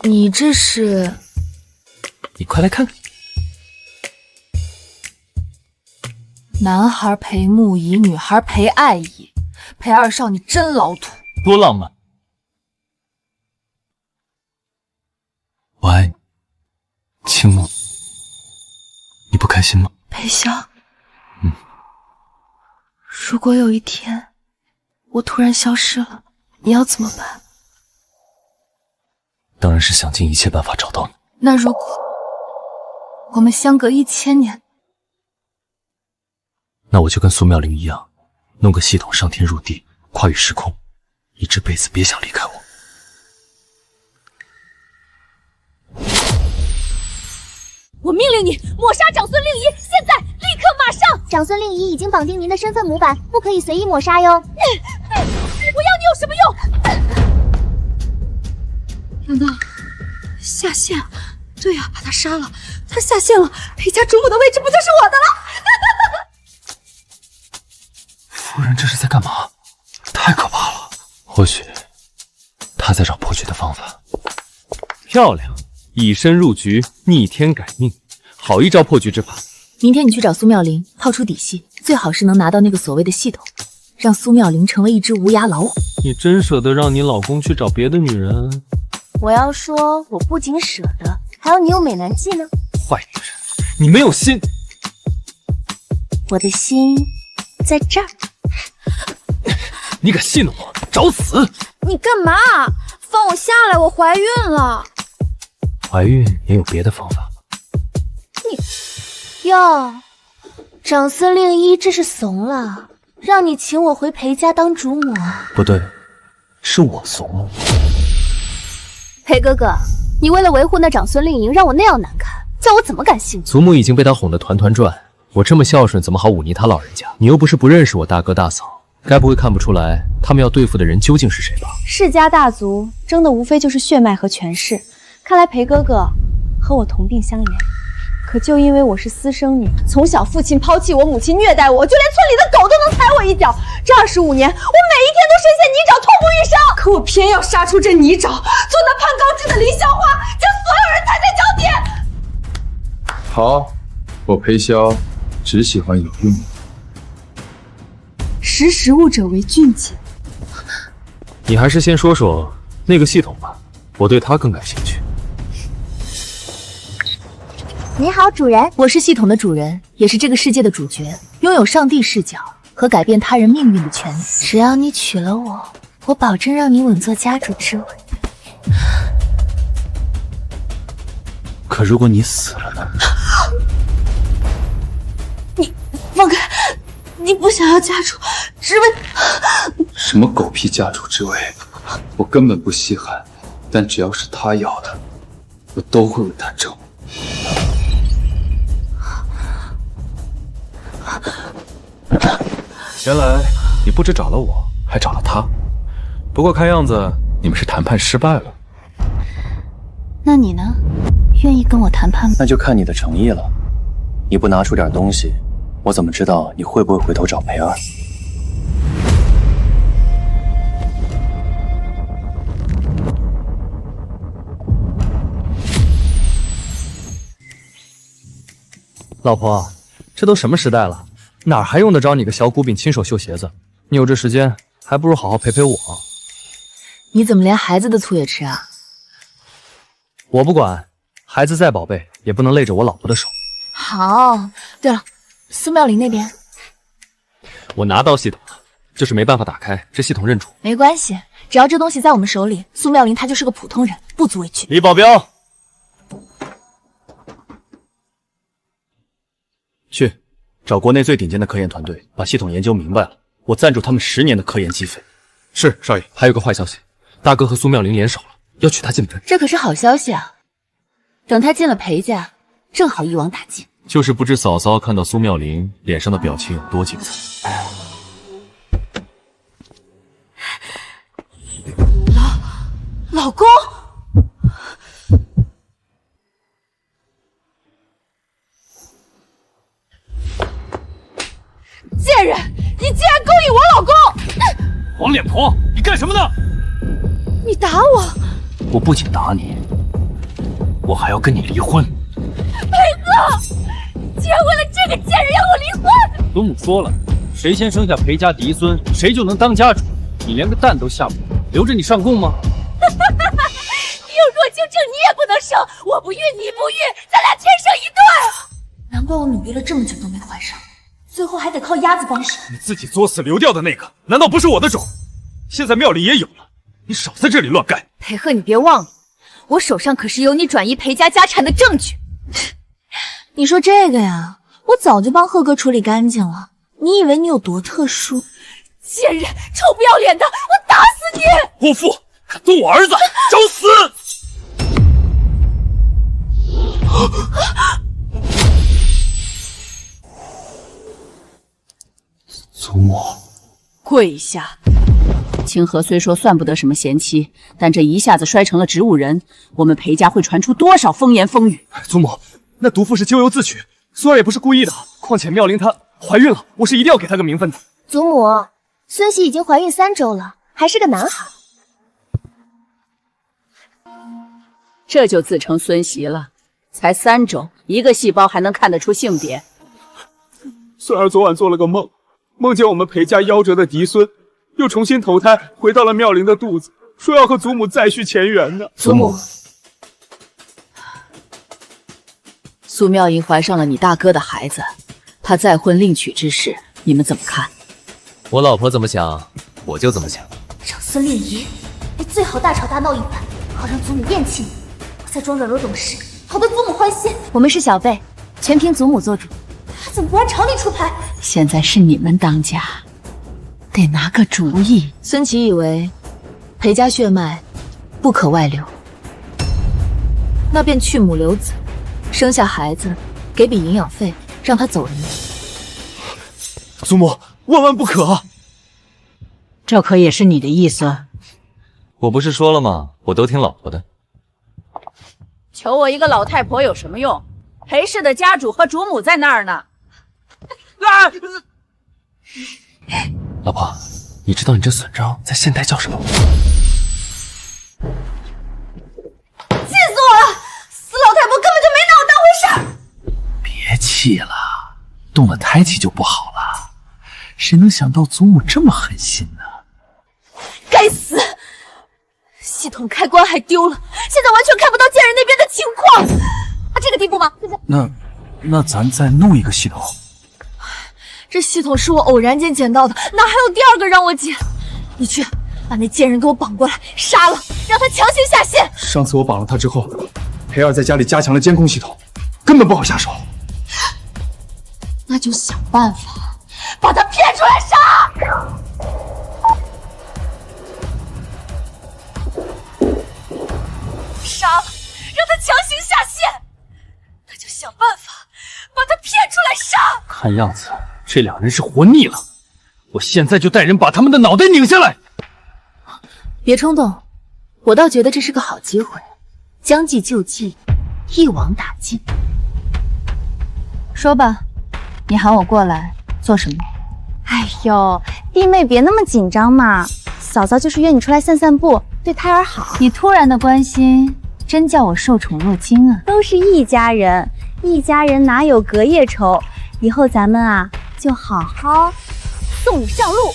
你这是？你快来看，男孩陪木仪，女孩陪爱仪，陪二少你真老土，多浪漫！我爱你，青木，你不开心吗？裴萧，如果有一天我突然消失了，你要怎么办？当然是想尽一切办法找到你。那如果我们相隔1000年，那我就跟苏妙玲一样，弄个系统上天入地，跨越时空，你这辈子别想离开我。我命令你抹杀长孙令仪，现在立刻马上！长孙令仪已经绑定您的身份模板，不可以随意抹杀哟。我要你有什么用？难道下线？对呀，把他杀了，他下线了，裴家主母的位置不就是我的了？夫人这是在干嘛？太可怕了！或许他在找破局的方法。漂亮，以身入局，逆天改命，好一招破局之法。明天你去找苏妙玲，套出底细，最好是能拿到那个所谓的系统，让苏妙玲成为一只无牙老虎。你真舍得让你老公去找别的女人？我要说，我不仅舍得，还有你有美男计呢。坏女人，你没有心。我的心在这儿。你敢戏弄我，找死！你干嘛？放我下来，我怀孕了。怀孕也有别的方法。哟，长孙令一这是怂了，让你请我回裴家当主母。不对，是我怂了。裴哥哥，你为了维护那长孙令莹，让我那样难看，叫我怎么敢信你？祖母已经被他哄得团团转，我这么孝顺，怎么好忤逆他老人家？你又不是不认识我大哥大嫂，该不会看不出来他们要对付的人究竟是谁吧？世家大族争的无非就是血脉和权势，看来裴哥哥和我同病相怜。可就因为我是私生女，从小父亲抛弃我，母亲虐待我，就连村里的狗都能踩我一脚。这25年，我每一天都深陷泥沼，痛不欲生。可我偏要杀出这泥沼，做那攀高枝的凌霄花，将所有人踩在脚底。好，我裴萧只喜欢有用的。识时务者为俊杰。你还是先说说那个系统吧，我对它更感兴趣。你好，主人。我是系统的主人，也是这个世界的主角，拥有上帝视角和改变他人命运的权利。只要你娶了我，我保证让你稳坐家主之位。可如果你死了呢？你放开！你不想要家主之位？什么狗屁家主之位，我根本不稀罕。但只要是他要的，我都会为他争。原来你不止找了我，还找了他。不过看样子你们是谈判失败了。那你呢？愿意跟我谈判吗？那就看你的诚意了。你不拿出点东西，我怎么知道你会不会回头找裴二？老婆，这都什么时代了，哪还用得着你个小骨饼亲手绣鞋子？你有这时间，还不如好好陪陪我。你怎么连孩子的醋也吃啊？我不管，孩子再宝贝，也不能累着我老婆的手。好，对了，苏妙玲那边我拿到系统了，就是没办法打开，这系统认主。没关系，只要这东西在我们手里，苏妙玲她就是个普通人，不足为惧。李保镖，去找国内最顶尖的科研团队，把系统研究明白了，我赞助他们10年的科研经费。是，少爷。还有个坏消息，大哥和苏妙玲联手了，要娶她进门。这可是好消息啊！等她进了裴家，正好一网打尽。就是不知嫂嫂看到苏妙玲脸上的表情有多精彩。老公，贱人，你竟然勾引我老公！黄脸婆，你干什么呢？你打我！我不仅打你，我还要跟你离婚。裴哥，竟然为了这个贱人要我离婚！祖母说了，谁先生下裴家嫡孙，谁就能当家主。你连个蛋都下不了，留着你上供吗？你有弱精症，你也不能生，我不育你不育，咱俩天生一对。难怪我努力了这么久都没怀上，最后还得靠鸭子帮手。你自己作死流掉的那个，难道不是我的种？现在庙里也有了，你少在这里乱干。裴鹤，你别忘了，我手上可是有你转移裴家家产的证据。你说这个呀，我早就帮鹤哥处理干净了。你以为你有多特殊？贱人，臭不要脸的，我打死你！泼妇，敢动我儿子，找死！祖母，跪下！清河虽说算不得什么贤妻，但这一下子摔成了植物人，我们裴家会传出多少风言风语？祖母，那毒妇是咎由自取，孙儿也不是故意的。况且妙龄她怀孕了，我是一定要给她个名分的。祖母，孙喜已经怀孕3周了，还是个男孩。这就自称孙媳了？才3周，一个细胞还能看得出性别？孙儿昨晚做了个梦，梦见我们裴家夭折的嫡孙又重新投胎回到了妙龄的肚子，说要和祖母再续前缘呢。祖母，苏妙莹怀上了你大哥的孩子，她再婚另娶之事，你们怎么看？我老婆怎么想，我就怎么想。长孙令仪，你最好大吵大闹一番，好让祖母厌弃你，我再装软弱懂事，好得祖母欢心。我们是小辈，全凭祖母做主。他怎么不按常理出牌？现在是你们当家，得拿个主意。孙琦以为裴家血脉不可外流，那便去母留子，生下孩子，给笔营养费，让他走人。祖母，万万不可！这可也是你的意思？我不是说了吗？我都听老婆的。求我一个老太婆有什么用？裴氏的家主和主母在那儿呢。老婆，你知道你这损招在现代叫什么吗？气死我了！死老太婆根本就没拿我当回事儿。别气了，动了胎气就不好了。谁能想到祖母这么狠心呢？该死！系统开关还丢了，现在完全看不到贱人那边的情况。这个地步吗？那咱再弄一个系统。这系统是我偶然间捡到的，哪还有第2个让我捡？你去把那贱人给我绑过来，杀了，让他强行下线。上次我绑了他之后，裴儿在家里加强了监控系统，根本不好下手。那就想办法把他骗出来杀。杀了，让他强行下线。那就想办法把他骗出来杀。看样子这2人是活腻了，我现在就带人把他们的脑袋拧下来。别冲动，我倒觉得这是个好机会，将计就计，一网打尽。说吧，你喊我过来做什么？哎呦，弟妹别那么紧张嘛，嫂嫂就是约你出来散散步，对胎儿好。你突然的关心，真叫我受宠若惊啊！都是一家人，一家人哪有隔夜仇？以后咱们啊，就好好送你上路。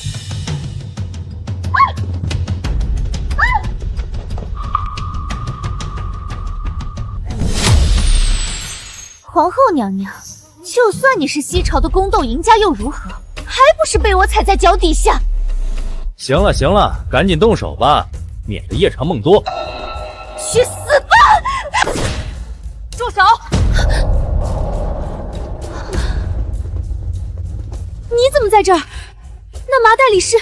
皇后娘娘，就算你是西朝的宫斗赢家又如何？还不是被我踩在脚底下？行了行了，赶紧动手吧，免得夜长梦多。去死吧！住手！你怎么在这儿？那麻袋里是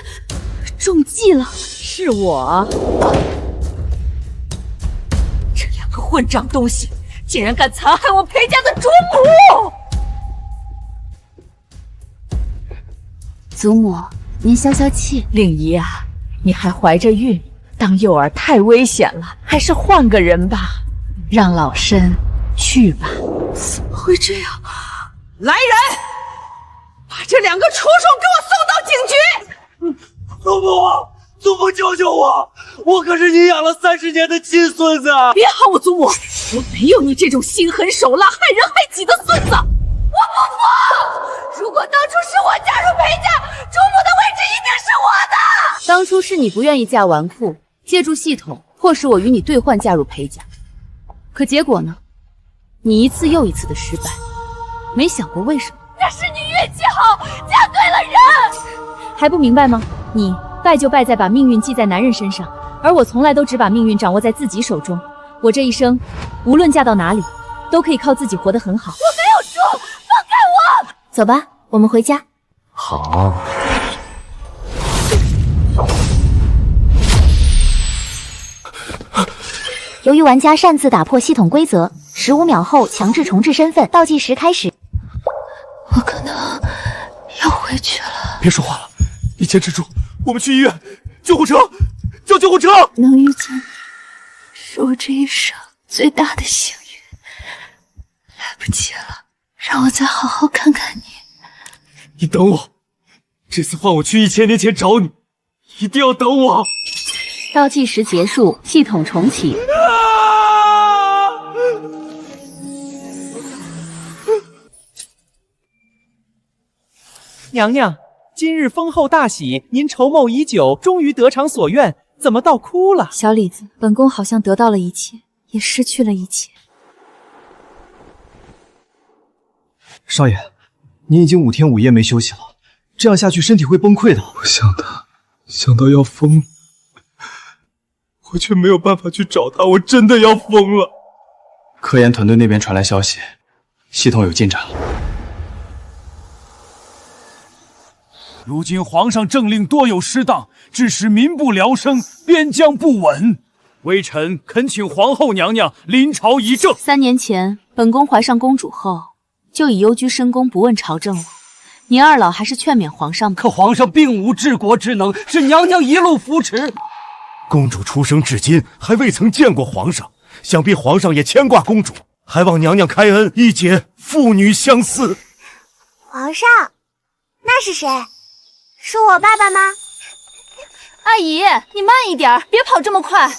中计了。是我。这两个混账东西，竟然敢残害我裴家的主母！祖母，您消消气。令仪啊，你还怀着孕，当诱饵太危险了，还是换个人吧。让老身去吧。怎么会这样？来人，把这两个畜生给我送到警局！祖母，祖母救救我！我可是你养了30年的亲孙子！别喊我祖母，我没有你这种心狠手辣、害人害己的孙子！我不服！如果当初是我加入裴家，主母的位置一定是我的。当初是你不愿意嫁纨绔，借助系统迫使我与你兑换嫁入裴家，可结果呢？你一次又一次的失败，没想过为什么？那是你运气好，嫁对了人。还不明白吗？你败就败在把命运记在男人身上，而我从来都只把命运掌握在自己手中。我这一生，无论嫁到哪里，都可以靠自己活得很好。我没有说，放开我！走吧，我们回家。好。由于玩家擅自打破系统规则，15秒后强制重置身份，倒计时开始。我可能要回去了。别说话了，你坚持住，我们去医院，救护车，叫救护车！能遇见你，是我这一生最大的幸运。来不及了，让我再好好看看你。你等我，这次换我去1000年前找你，一定要等我。倒计时结束，系统重启。娘娘，今日封后大喜，您筹谋已久，终于得偿所愿，怎么到哭了？小李子，本宫好像得到了一切，也失去了一切。少爷，您已经5天5夜没休息了，这样下去身体会崩溃的。我想到要疯了，我却没有办法去找他，我真的要疯了。科研团队那边传来消息，系统有进展了。如今皇上政令多有失当，致使民不聊生，边疆不稳。微臣恳请皇后娘娘临朝议政。3年前，本宫怀上公主后，就已幽居深宫，不问朝政了。您二老还是劝勉皇上吧。可皇上并无治国之能，是娘娘一路扶持。公主出生至今还未曾见过皇上，想必皇上也牵挂公主，还望娘娘开恩，一解父女相思。皇上，那是谁？是我爸爸吗？阿姨，你慢一点，别跑这么快。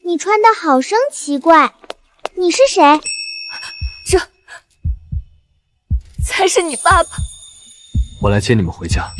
你穿的好生奇怪，你是谁？这才是你爸爸。我来接你们回家。